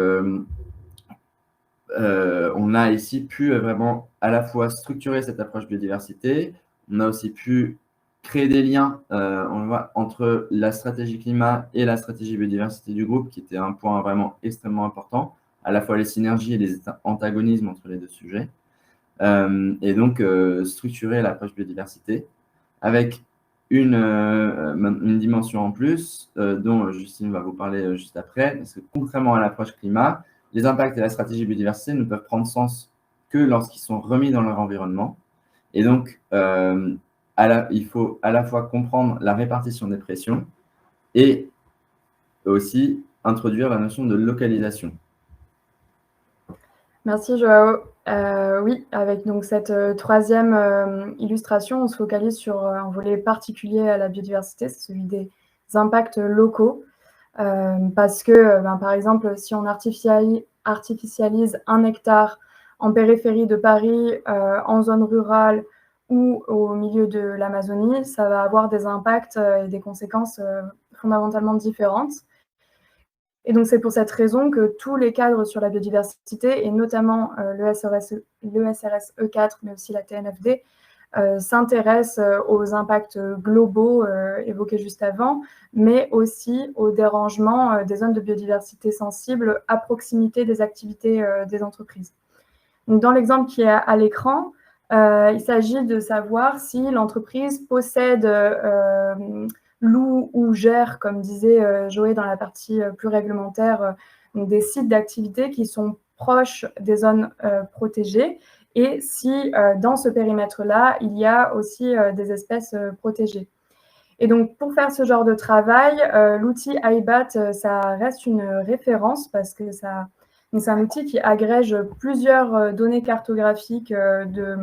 on a ici pu vraiment à la fois structurer cette approche biodiversité, on a aussi pu créer des liens on voit, entre la stratégie climat et la stratégie biodiversité du groupe, qui était un point vraiment extrêmement important, à la fois les synergies et les antagonismes entre les deux sujets. Et donc, structurer l'approche biodiversité avec une dimension en plus dont Justine va vous parler juste après, parce que contrairement à l'approche climat, les impacts et la stratégie biodiversité ne peuvent prendre sens que lorsqu'ils sont remis dans leur environnement. Et donc, il faut à la fois comprendre la répartition des pressions et aussi introduire la notion de localisation. Merci Joao. Oui, avec donc cette troisième illustration, on se focalise sur un volet particulier à la biodiversité, c'est celui des impacts locaux. Parce que, par exemple, si on artificialise 1 hectare en périphérie de Paris, en zone rurale ou au milieu de l'Amazonie, ça va avoir des impacts et des conséquences fondamentalement différentes. Et donc, c'est pour cette raison que tous les cadres sur la biodiversité, et notamment le SRS E4, mais aussi la TNFD, s'intéressent aux impacts globaux évoqués juste avant, mais aussi au dérangement des zones de biodiversité sensibles à proximité des activités des entreprises. Donc, dans l'exemple qui est à l'écran, il s'agit de savoir si l'entreprise possède loue ou gère, comme disait Joé dans la partie plus réglementaire, donc des sites d'activité qui sont proches des zones protégées et si dans ce périmètre-là, il y a aussi des espèces protégées. Et donc, pour faire ce genre de travail, l'outil iBat, ça reste une référence parce que c'est un outil qui agrège plusieurs données cartographiques de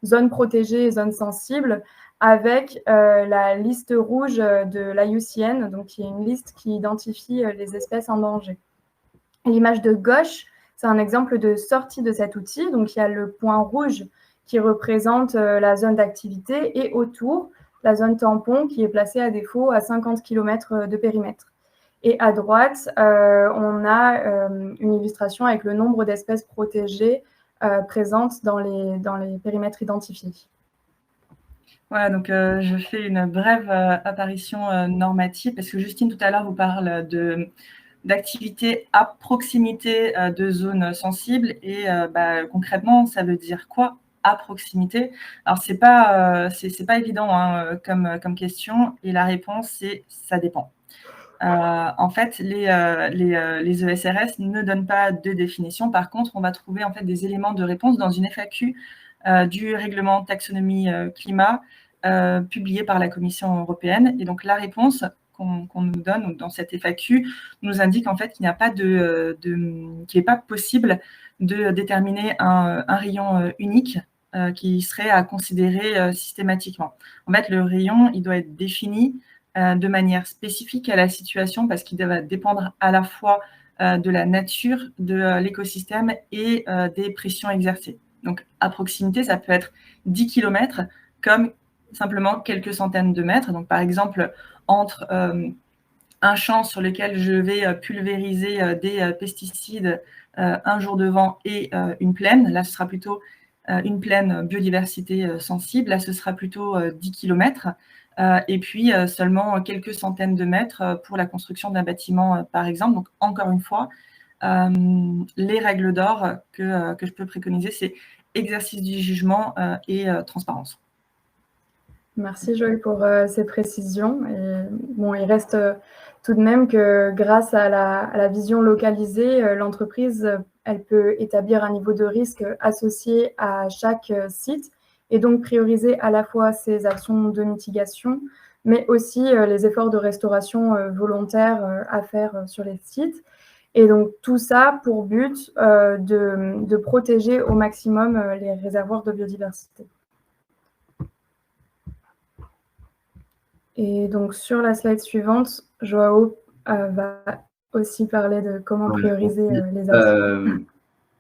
zones protégées et zones sensibles avec la liste rouge de l'IUCN, donc qui est une liste qui identifie les espèces en danger. L'image de gauche, c'est un exemple de sortie de cet outil. Donc, il y a le point rouge qui représente la zone d'activité et autour, la zone tampon qui est placée à défaut à 50 km de périmètre. Et à droite, on a une illustration avec le nombre d'espèces protégées présentes dans les périmètres identifiés. Voilà, donc je fais une brève apparition normative parce que Justine, tout à l'heure, vous parle d'activités à proximité de zones sensibles et concrètement, ça veut dire quoi à proximité? Alors, c'est pas évident comme question et la réponse, c'est ça dépend. En fait, les ESRS ne donnent pas de définition. Par contre, on va trouver en fait des éléments de réponse dans une FAQ du règlement taxonomie climat publié par la Commission européenne. Et donc, la réponse qu'on nous donne dans cette FAQ nous indique en fait qu'il n'est pas possible de déterminer un rayon unique qui serait à considérer systématiquement. En fait, le rayon, il doit être défini de manière spécifique à la situation parce qu'il va dépendre à la fois de la nature de l'écosystème et des pressions exercées. Donc, à proximité, ça peut être 10 km comme simplement quelques centaines de mètres. Donc, par exemple, entre un champ sur lequel je vais pulvériser des pesticides un jour de vent et une plaine, là, ce sera plutôt une plaine biodiversité sensible. Là, ce sera plutôt 10 km. Et puis seulement quelques centaines de mètres pour la construction d'un bâtiment, par exemple. Donc, encore une fois, les règles d'or que je peux préconiser, c'est exercice du jugement et transparence. Merci Joël pour ces précisions. Et, bon, il reste tout de même que grâce à la vision localisée, l'entreprise, elle peut établir un niveau de risque associé à chaque site et donc prioriser à la fois ses actions de mitigation, mais aussi les efforts de restauration volontaires à faire sur les sites. Et donc tout ça pour but de protéger au maximum les réservoirs de biodiversité. Et donc sur la slide suivante, Joao va aussi parler de comment prioriser les actions.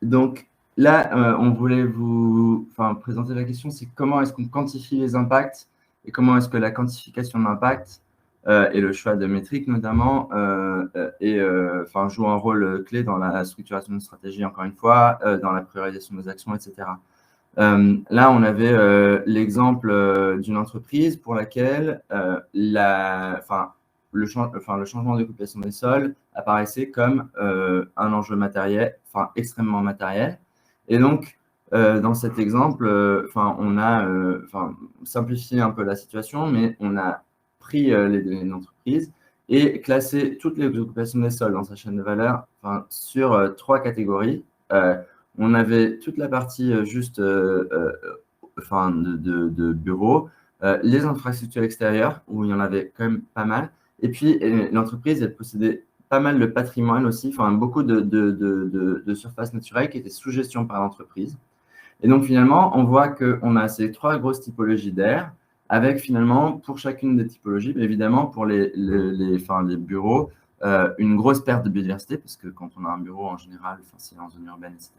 Donc là, on voulait vous présenter la question, c'est comment est-ce qu'on quantifie les impacts et comment est-ce que la quantification d'impact et le choix de métriques notamment joue un rôle clé dans la structuration de stratégie, encore une fois, dans la priorisation des actions, etc. Là, on avait l'exemple d'une entreprise pour laquelle le changement d'occupation des sols apparaissait comme un enjeu matériel, extrêmement matériel. Et donc, dans cet exemple, on a simplifié un peu la situation, mais on a pris les données de l'entreprise et classé toutes les occupations des sols dans sa chaîne de valeur sur 3 catégories. On avait toute la partie de bureaux, les infrastructures extérieures, où il y en avait quand même pas mal. Et puis, l'entreprise, elle possédait pas mal de patrimoine aussi, beaucoup de surfaces naturelles qui étaient sous gestion par l'entreprise. Et donc, finalement, on voit qu'on a ces 3 grosses typologies d'aires, avec finalement, pour chacune des typologies, évidemment, pour les bureaux, une grosse perte de biodiversité, parce que quand on a un bureau, en général, c'est en zone urbaine, etc.,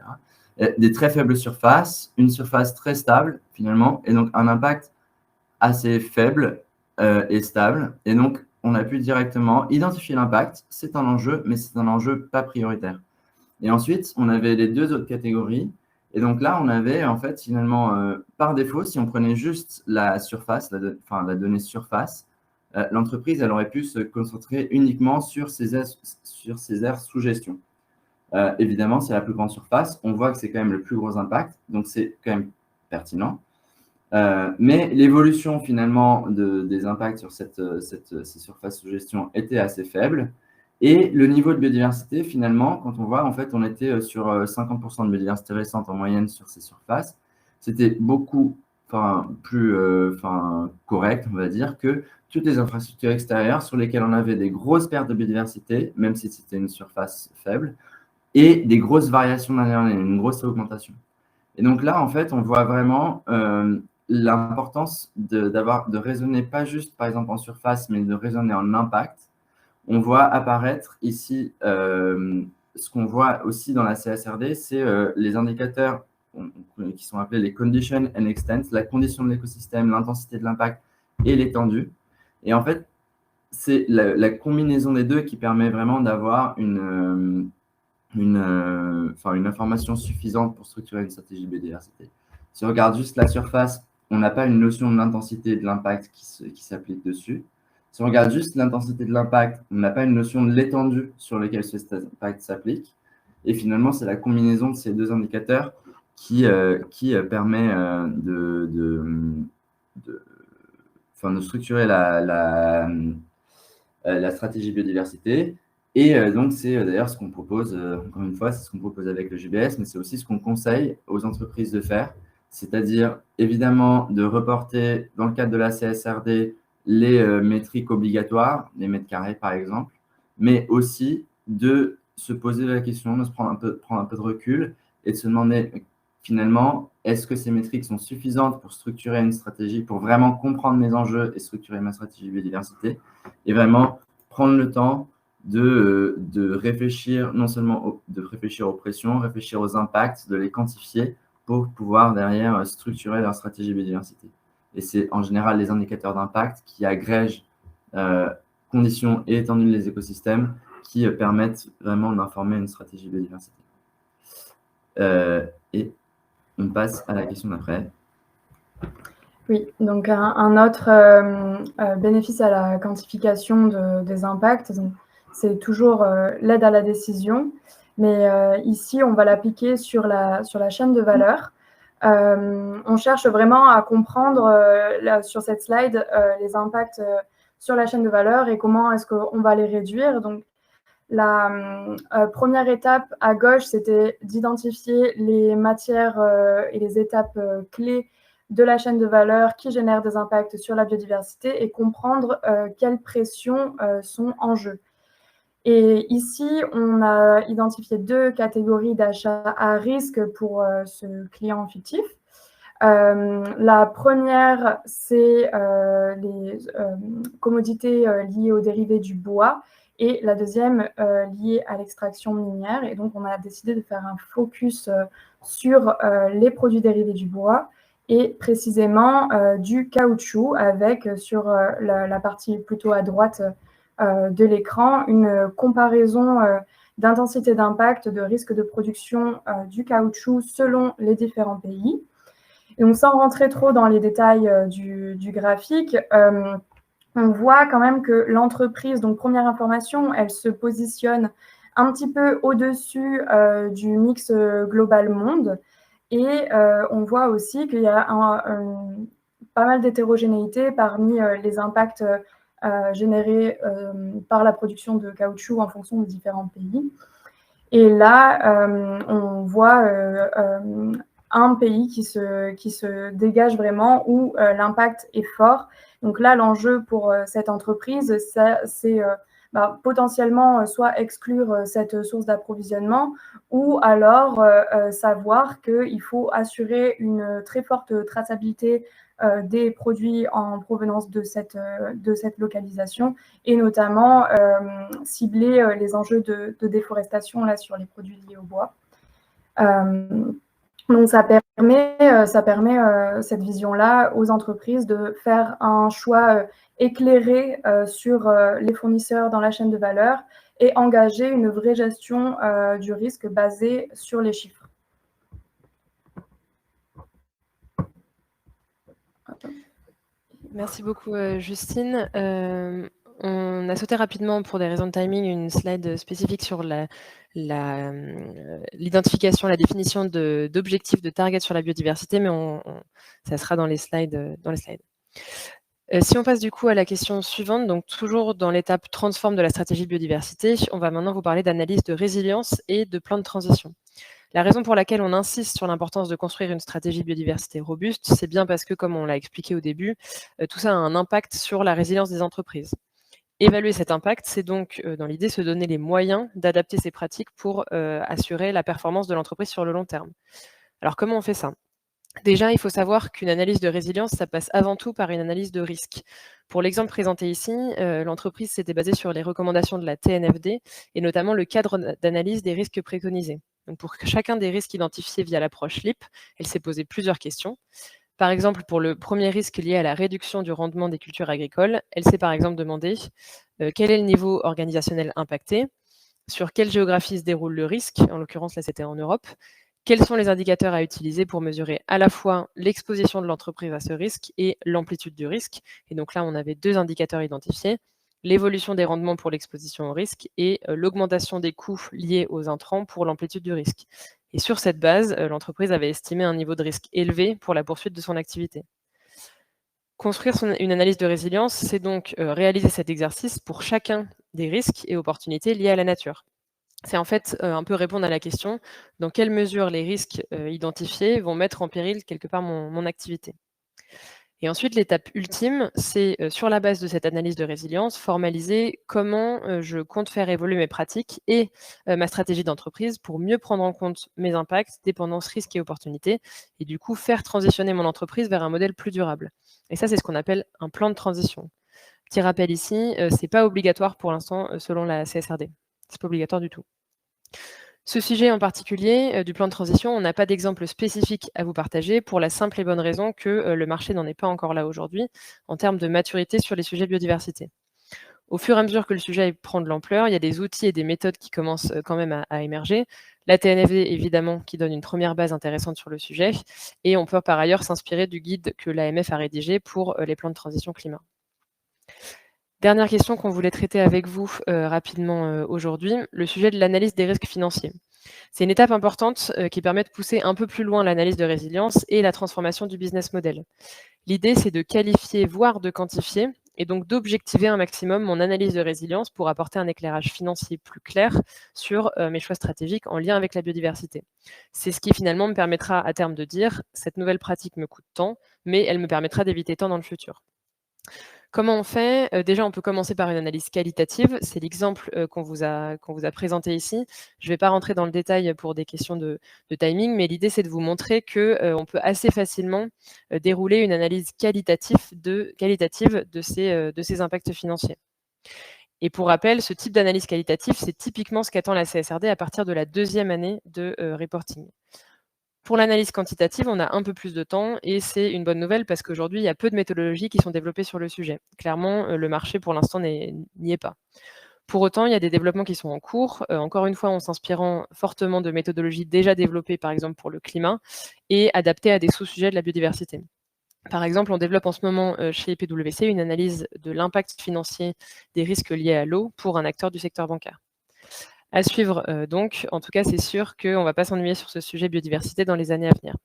des très faibles surfaces, une surface très stable, finalement, et donc un impact assez faible et stable. Et donc, on a pu directement identifier l'impact. C'est un enjeu, mais c'est un enjeu pas prioritaire. Et ensuite, on avait les 2 autres catégories. Et donc là, on avait en fait finalement, par défaut, si on prenait juste la surface, la donnée surface, l'entreprise, elle aurait pu se concentrer uniquement sur ces aires sous gestion. Évidemment, c'est la plus grande surface. On voit que c'est quand même le plus gros impact, donc c'est quand même pertinent. Mais l'évolution finalement des impacts sur ces surfaces sous gestion était assez faible. Et le niveau de biodiversité, finalement, quand on voit, en fait, on était sur 50% de biodiversité récente en moyenne sur ces surfaces. C'était beaucoup plus correct, on va dire, que toutes les infrastructures extérieures sur lesquelles on avait des grosses pertes de biodiversité, même si c'était une surface faible, et des grosses variations d'année en année, une grosse augmentation. Et donc là, en fait, on voit vraiment l'importance de raisonner pas juste, par exemple, en surface, mais de raisonner en impact. On voit apparaître ici, ce qu'on voit aussi dans la CSRD, c'est les indicateurs qui sont appelés les condition and extent, la condition de l'écosystème, l'intensité de l'impact et l'étendue. Et en fait, c'est la combinaison des deux qui permet vraiment d'avoir une information suffisante pour structurer une stratégie biodiversité. Si on regarde juste la surface, on n'a pas une notion de l'intensité de l'impact qui s'applique dessus. Si on regarde juste l'intensité de l'impact, on n'a pas une notion de l'étendue sur laquelle cet impact s'applique. Et finalement, c'est la combinaison de ces 2 indicateurs qui permet de structurer la stratégie biodiversité. Et donc, c'est d'ailleurs ce qu'on propose, encore une fois, c'est ce qu'on propose avec le GBS, mais c'est aussi ce qu'on conseille aux entreprises de faire, c'est-à-dire évidemment de reporter, dans le cadre de la CSRD, les métriques obligatoires, les mètres carrés par exemple, mais aussi de se poser la question, de prendre un peu de recul et de se demander finalement, est-ce que ces métriques sont suffisantes pour structurer une stratégie, pour vraiment comprendre mes enjeux et structurer ma stratégie biodiversité, et vraiment prendre le temps de réfléchir, non seulement de réfléchir aux pressions, réfléchir aux impacts, de les quantifier pour pouvoir derrière structurer leur stratégie biodiversité. Et c'est en général les indicateurs d'impact qui agrègent conditions et étendue des écosystèmes qui permettent vraiment d'informer une stratégie biodiversité. Et on passe à la question d'après. Oui, donc un autre bénéfice à la quantification des impacts, c'est toujours l'aide à la décision, mais ici, on va l'appliquer sur la chaîne de valeur. On cherche vraiment à comprendre sur cette slide les impacts sur la chaîne de valeur et comment est-ce qu'on va les réduire. Donc, la première étape à gauche, c'était d'identifier les matières et les étapes clés de la chaîne de valeur qui génèrent des impacts sur la biodiversité et comprendre quelles pressions sont en jeu. Et ici, on a identifié 2 catégories d'achats à risque pour ce client fictif. La première, c'est les commodités liées aux dérivés du bois et la deuxième liée à l'extraction minière. Et donc, on a décidé de faire un focus sur les produits dérivés du bois et précisément du caoutchouc avec sur la partie plutôt à droite de l'écran une comparaison d'intensité d'impact, de risque de production du caoutchouc selon les différents pays. Et donc, sans rentrer trop dans les détails du graphique, on voit quand même que l'entreprise, donc première information, elle se positionne un petit peu au-dessus du mix global monde. Et on voit aussi qu'il y a pas mal d'hétérogénéité parmi les impacts générés par la production de caoutchouc en fonction des différents pays. Et là, on voit un pays qui se dégage vraiment où l'impact est fort. Donc là, l'enjeu pour cette entreprise, c'est potentiellement soit exclure cette source d'approvisionnement ou alors savoir qu'il faut assurer une très forte traçabilité des produits en provenance de cette localisation et notamment cibler les enjeux de déforestation là, sur les produits liés au bois. Donc, ça permet cette vision-là aux entreprises de faire un choix éclairé sur les fournisseurs dans la chaîne de valeur et engager une vraie gestion du risque basée sur les chiffres. Merci beaucoup, Justine. On a sauté rapidement, pour des raisons de timing, une slide spécifique sur l'identification, la définition d'objectifs de target sur la biodiversité, mais ça sera dans les slides. Si on passe du coup à la question suivante, donc toujours dans l'étape transforme de la stratégie biodiversité, on va maintenant vous parler d'analyse de résilience et de plan de transition. La raison pour laquelle on insiste sur l'importance de construire une stratégie biodiversité robuste, c'est bien parce que, comme on l'a expliqué au début, tout ça a un impact sur la résilience des entreprises. Évaluer cet impact, c'est donc, dans l'idée, se donner les moyens d'adapter ces pratiques pour assurer la performance de l'entreprise sur le long terme. Alors, comment on fait ça ? Déjà, il faut savoir qu'une analyse de résilience, ça passe avant tout par une analyse de risque. Pour l'exemple présenté ici, l'entreprise s'était basée sur les recommandations de la TNFD et notamment le cadre d'analyse des risques préconisés. Donc, pour chacun des risques identifiés via l'approche LEAP, elle s'est posé plusieurs questions. Par exemple, pour le premier risque lié à la réduction du rendement des cultures agricoles, elle s'est par exemple demandé quel est le niveau organisationnel impacté, sur quelle géographie se déroule le risque, en l'occurrence là c'était en Europe, quels sont les indicateurs à utiliser pour mesurer à la fois l'exposition de l'entreprise à ce risque et l'amplitude du risque. Et donc là, on avait 2 indicateurs identifiés, l'évolution des rendements pour l'exposition au risque et l'augmentation des coûts liés aux intrants pour l'amplitude du risque. Et sur cette base, l'entreprise avait estimé un niveau de risque élevé pour la poursuite de son activité. Construire une analyse de résilience, c'est donc réaliser cet exercice pour chacun des risques et opportunités liés à la nature. C'est en fait un peu répondre à la question dans quelle mesure les risques identifiés vont mettre en péril quelque part mon activité. Et ensuite, l'étape ultime, c'est sur la base de cette analyse de résilience, formaliser comment je compte faire évoluer mes pratiques et ma stratégie d'entreprise pour mieux prendre en compte mes impacts, dépendances, risques et opportunités, et du coup faire transitionner mon entreprise vers un modèle plus durable. Et ça, c'est ce qu'on appelle un plan de transition. Petit rappel ici, c'est pas obligatoire pour l'instant selon la CSRD. C'est pas obligatoire du tout. Ce sujet en particulier, du plan de transition, on n'a pas d'exemple spécifique à vous partager pour la simple et bonne raison que le marché n'en est pas encore là aujourd'hui en termes de maturité sur les sujets biodiversité. Au fur et à mesure que le sujet prend de l'ampleur, il y a des outils et des méthodes qui commencent quand même à émerger. La TNFD, évidemment, qui donne une première base intéressante sur le sujet, et on peut par ailleurs s'inspirer du guide que l'AMF a rédigé pour les plans de transition climat. Dernière question qu'on voulait traiter avec vous rapidement aujourd'hui, le sujet de l'analyse des risques financiers. C'est une étape importante qui permet de pousser un peu plus loin l'analyse de résilience et la transformation du business model. L'idée, c'est de qualifier, voire de quantifier, et donc d'objectiver un maximum mon analyse de résilience pour apporter un éclairage financier plus clair sur mes choix stratégiques en lien avec la biodiversité. C'est ce qui finalement me permettra à terme de dire « cette nouvelle pratique me coûte tant, mais elle me permettra d'éviter tant dans le futur ». Comment on fait ? Déjà, on peut commencer par une analyse qualitative. C'est l'exemple qu'on vous a présenté ici. Je ne vais pas rentrer dans le détail pour des questions de timing, mais l'idée, c'est de vous montrer qu'on peut assez facilement dérouler une analyse qualitative de ces impacts financiers. Et pour rappel, ce type d'analyse qualitative, c'est typiquement ce qu'attend la CSRD à partir de la 2e année de reporting. Pour l'analyse quantitative, on a un peu plus de temps et c'est une bonne nouvelle parce qu'aujourd'hui, il y a peu de méthodologies qui sont développées sur le sujet. Clairement, le marché pour l'instant n'y est pas. Pour autant, il y a des développements qui sont en cours, encore une fois en s'inspirant fortement de méthodologies déjà développées, par exemple pour le climat, et adaptées à des sous-sujets de la biodiversité. Par exemple, on développe en ce moment chez PwC une analyse de l'impact financier des risques liés à l'eau pour un acteur du secteur bancaire. À suivre donc, en tout cas, c'est sûr qu'on ne va pas s'ennuyer sur ce sujet biodiversité dans les années à venir.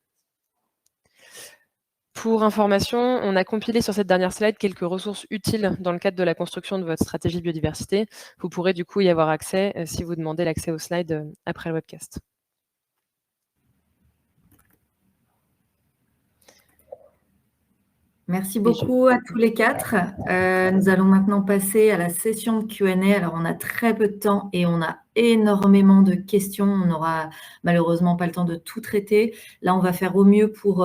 Pour information, on a compilé sur cette dernière slide quelques ressources utiles dans le cadre de la construction de votre stratégie biodiversité. Vous pourrez du coup y avoir accès si vous demandez l'accès aux slides après le webcast. Merci beaucoup à tous les quatre. Nous allons maintenant passer à la session de Q&A. Alors, on a très peu de temps et on a énormément de questions. On n'aura malheureusement pas le temps de tout traiter. Là, on va faire au mieux pour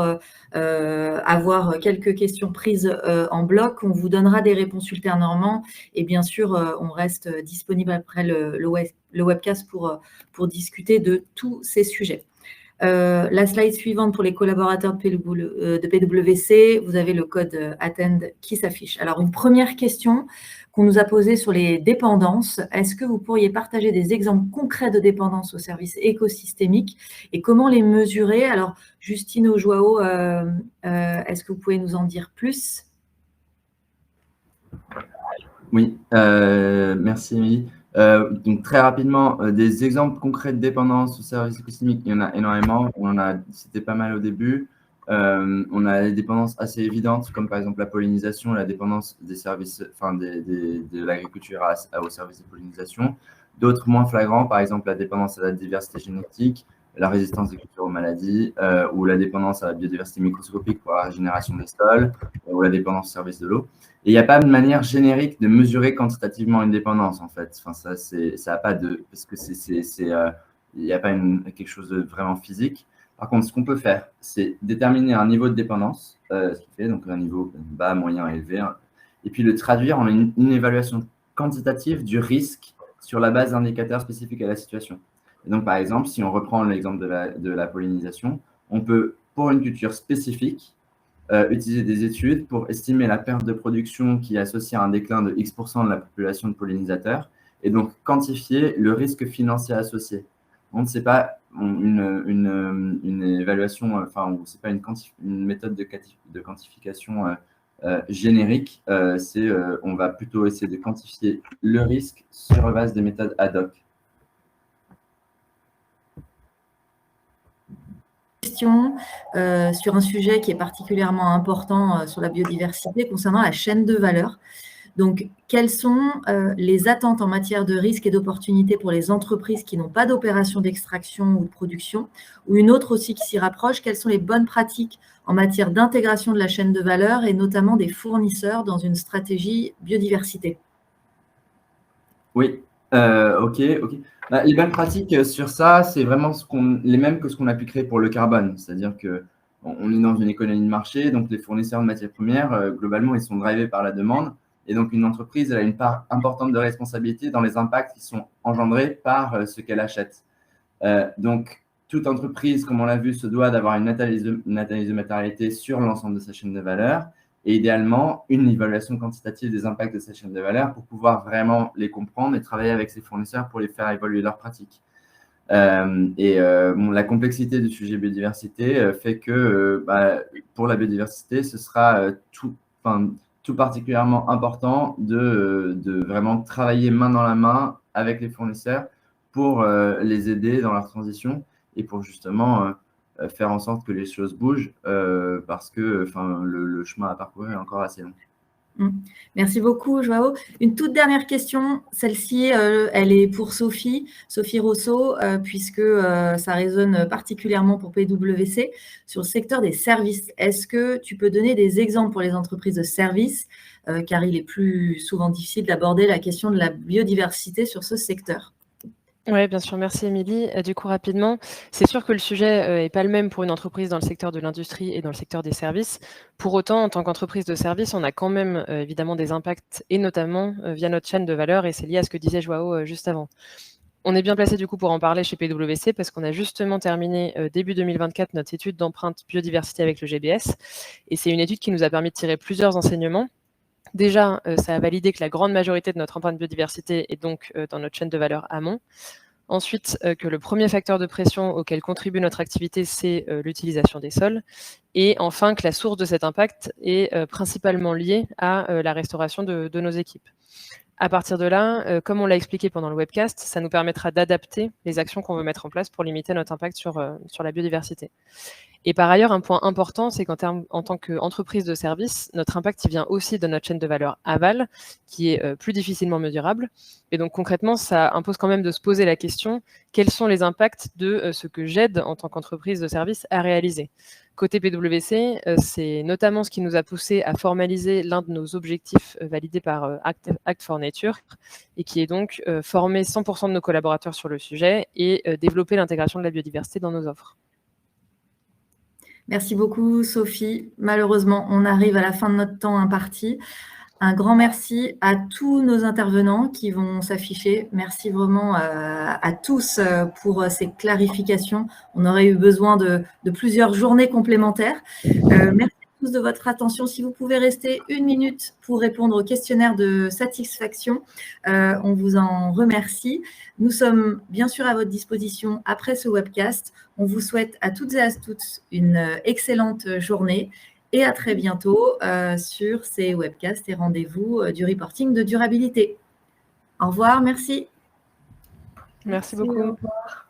avoir quelques questions prises en bloc. On vous donnera des réponses ultérieurement. Et bien sûr, on reste disponible après le webcast pour discuter de tous ces sujets. La slide suivante pour les collaborateurs de PwC, vous avez le code ATTEND qui s'affiche. Alors, une première question qu'on nous a posée sur les dépendances. Est-ce que vous pourriez partager des exemples concrets de dépendance aux services écosystémiques et comment les mesurer? Alors, Justine ou Joao, est-ce que vous pouvez nous en dire plus? Oui, merci Émilie. Donc très rapidement, des exemples concrets de dépendance aux services écosystémiques, il y en a énormément. On en a cité pas mal au début. On a des dépendances assez évidentes, comme par exemple la pollinisation, la dépendance des services, enfin de l'agriculture aux services de pollinisation. D'autres moins flagrants, par exemple la dépendance à la diversité génétique, la résistance des cultures aux maladies, ou la dépendance à la biodiversité microscopique pour la régénération des sols, ou la dépendance au service de l'eau. Et il n'y a pas de manière générique de mesurer quantitativement une dépendance, en fait. Enfin, ça a pas de... Parce que il n'y a pas quelque chose de vraiment physique. Par contre, ce qu'on peut faire, c'est déterminer un niveau de dépendance, ce qui fait donc un niveau bas, moyen, élevé, et puis le traduire en une évaluation quantitative du risque sur la base d'indicateurs spécifiques à la situation. Et donc, par exemple, si on reprend l'exemple de la pollinisation, on peut, pour une culture spécifique, utiliser des études pour estimer la perte de production qui est associée à un déclin de X% de la population de pollinisateurs et donc quantifier le risque financier associé. On ne sait pas une évaluation, enfin, ce n'est pas une méthode de quantification générique, on va plutôt essayer de quantifier le risque sur la base des méthodes ad hoc. Sur un sujet qui est particulièrement important sur la biodiversité concernant la chaîne de valeur. Donc, quelles sont les attentes en matière de risques et d'opportunités pour les entreprises qui n'ont pas d'opération d'extraction ou de production, ou une autre aussi qui s'y rapproche? Quelles sont les bonnes pratiques en matière d'intégration de la chaîne de valeur et notamment des fournisseurs dans une stratégie biodiversité? Oui, ok. Bah, les bonnes pratiques sur ça, c'est vraiment les mêmes que ce qu'on a pu créer pour le carbone. C'est-à-dire qu'on est dans une économie de marché, donc les fournisseurs de matières premières, globalement, ils sont drivés par la demande. Et donc, une entreprise, elle a une part importante de responsabilité dans les impacts qui sont engendrés par ce qu'elle achète. Donc, toute entreprise, comme on l'a vu, se doit d'avoir une analyse de matérialité sur l'ensemble de sa chaîne de valeur et idéalement une évaluation quantitative des impacts de sa chaîne de valeur pour pouvoir vraiment les comprendre et travailler avec ses fournisseurs pour les faire évoluer leurs pratiques. La complexité du sujet biodiversité fait que pour la biodiversité, ce sera tout particulièrement important de vraiment travailler main dans la main avec les fournisseurs pour les aider dans leur transition et pour justement faire en sorte que les choses bougent parce que le chemin à parcourir est encore assez long. Merci beaucoup, Joao. Une toute dernière question. Celle-ci, elle est pour Sophie Rosso, puisque ça résonne particulièrement pour PwC sur le secteur des services. Est-ce que tu peux donner des exemples pour les entreprises de services, car il est plus souvent difficile d'aborder la question de la biodiversité sur ce secteur? Oui, bien sûr. Merci, Émilie. Du coup, rapidement, c'est sûr que le sujet n'est pas le même pour une entreprise dans le secteur de l'industrie et dans le secteur des services. Pour autant, en tant qu'entreprise de service, on a quand même évidemment des impacts, et notamment via notre chaîne de valeur, et c'est lié à ce que disait Joao juste avant. On est bien placé du coup pour en parler chez PwC parce qu'on a justement terminé début 2024 notre étude d'empreinte biodiversité avec le GBS. Et c'est une étude qui nous a permis de tirer plusieurs enseignements. Déjà, ça a validé que la grande majorité de notre empreinte biodiversité est donc dans notre chaîne de valeur amont. Ensuite, que le premier facteur de pression auquel contribue notre activité, c'est l'utilisation des sols. Et enfin, que la source de cet impact est principalement liée à la restauration de nos équipes. À partir de là, comme on l'a expliqué pendant le webcast, ça nous permettra d'adapter les actions qu'on veut mettre en place pour limiter notre impact sur la biodiversité. Et par ailleurs, un point important, c'est qu'en tant qu'entreprise de service, notre impact il vient aussi de notre chaîne de valeur aval, qui est plus difficilement mesurable. Et donc concrètement, ça impose quand même de se poser la question, quels sont les impacts de ce que j'aide en tant qu'entreprise de service à réaliser ? Côté PwC, c'est notamment ce qui nous a poussé à formaliser l'un de nos objectifs validés par Act for Nature, et qui est donc former 100% de nos collaborateurs sur le sujet et développer l'intégration de la biodiversité dans nos offres. Merci beaucoup, Sophie. Malheureusement, on arrive à la fin de notre temps imparti. Un grand merci à tous nos intervenants qui vont s'afficher. Merci vraiment à tous pour ces clarifications. On aurait eu besoin de plusieurs journées complémentaires. Merci à tous de votre attention. Si vous pouvez rester 1 minute pour répondre au questionnaire de satisfaction, on vous en remercie. Nous sommes bien sûr à votre disposition après ce webcast. On vous souhaite à toutes et à tous une excellente journée. Et à très bientôt sur ces webcasts et rendez-vous du reporting de durabilité. Au revoir, merci. Merci beaucoup. Au revoir.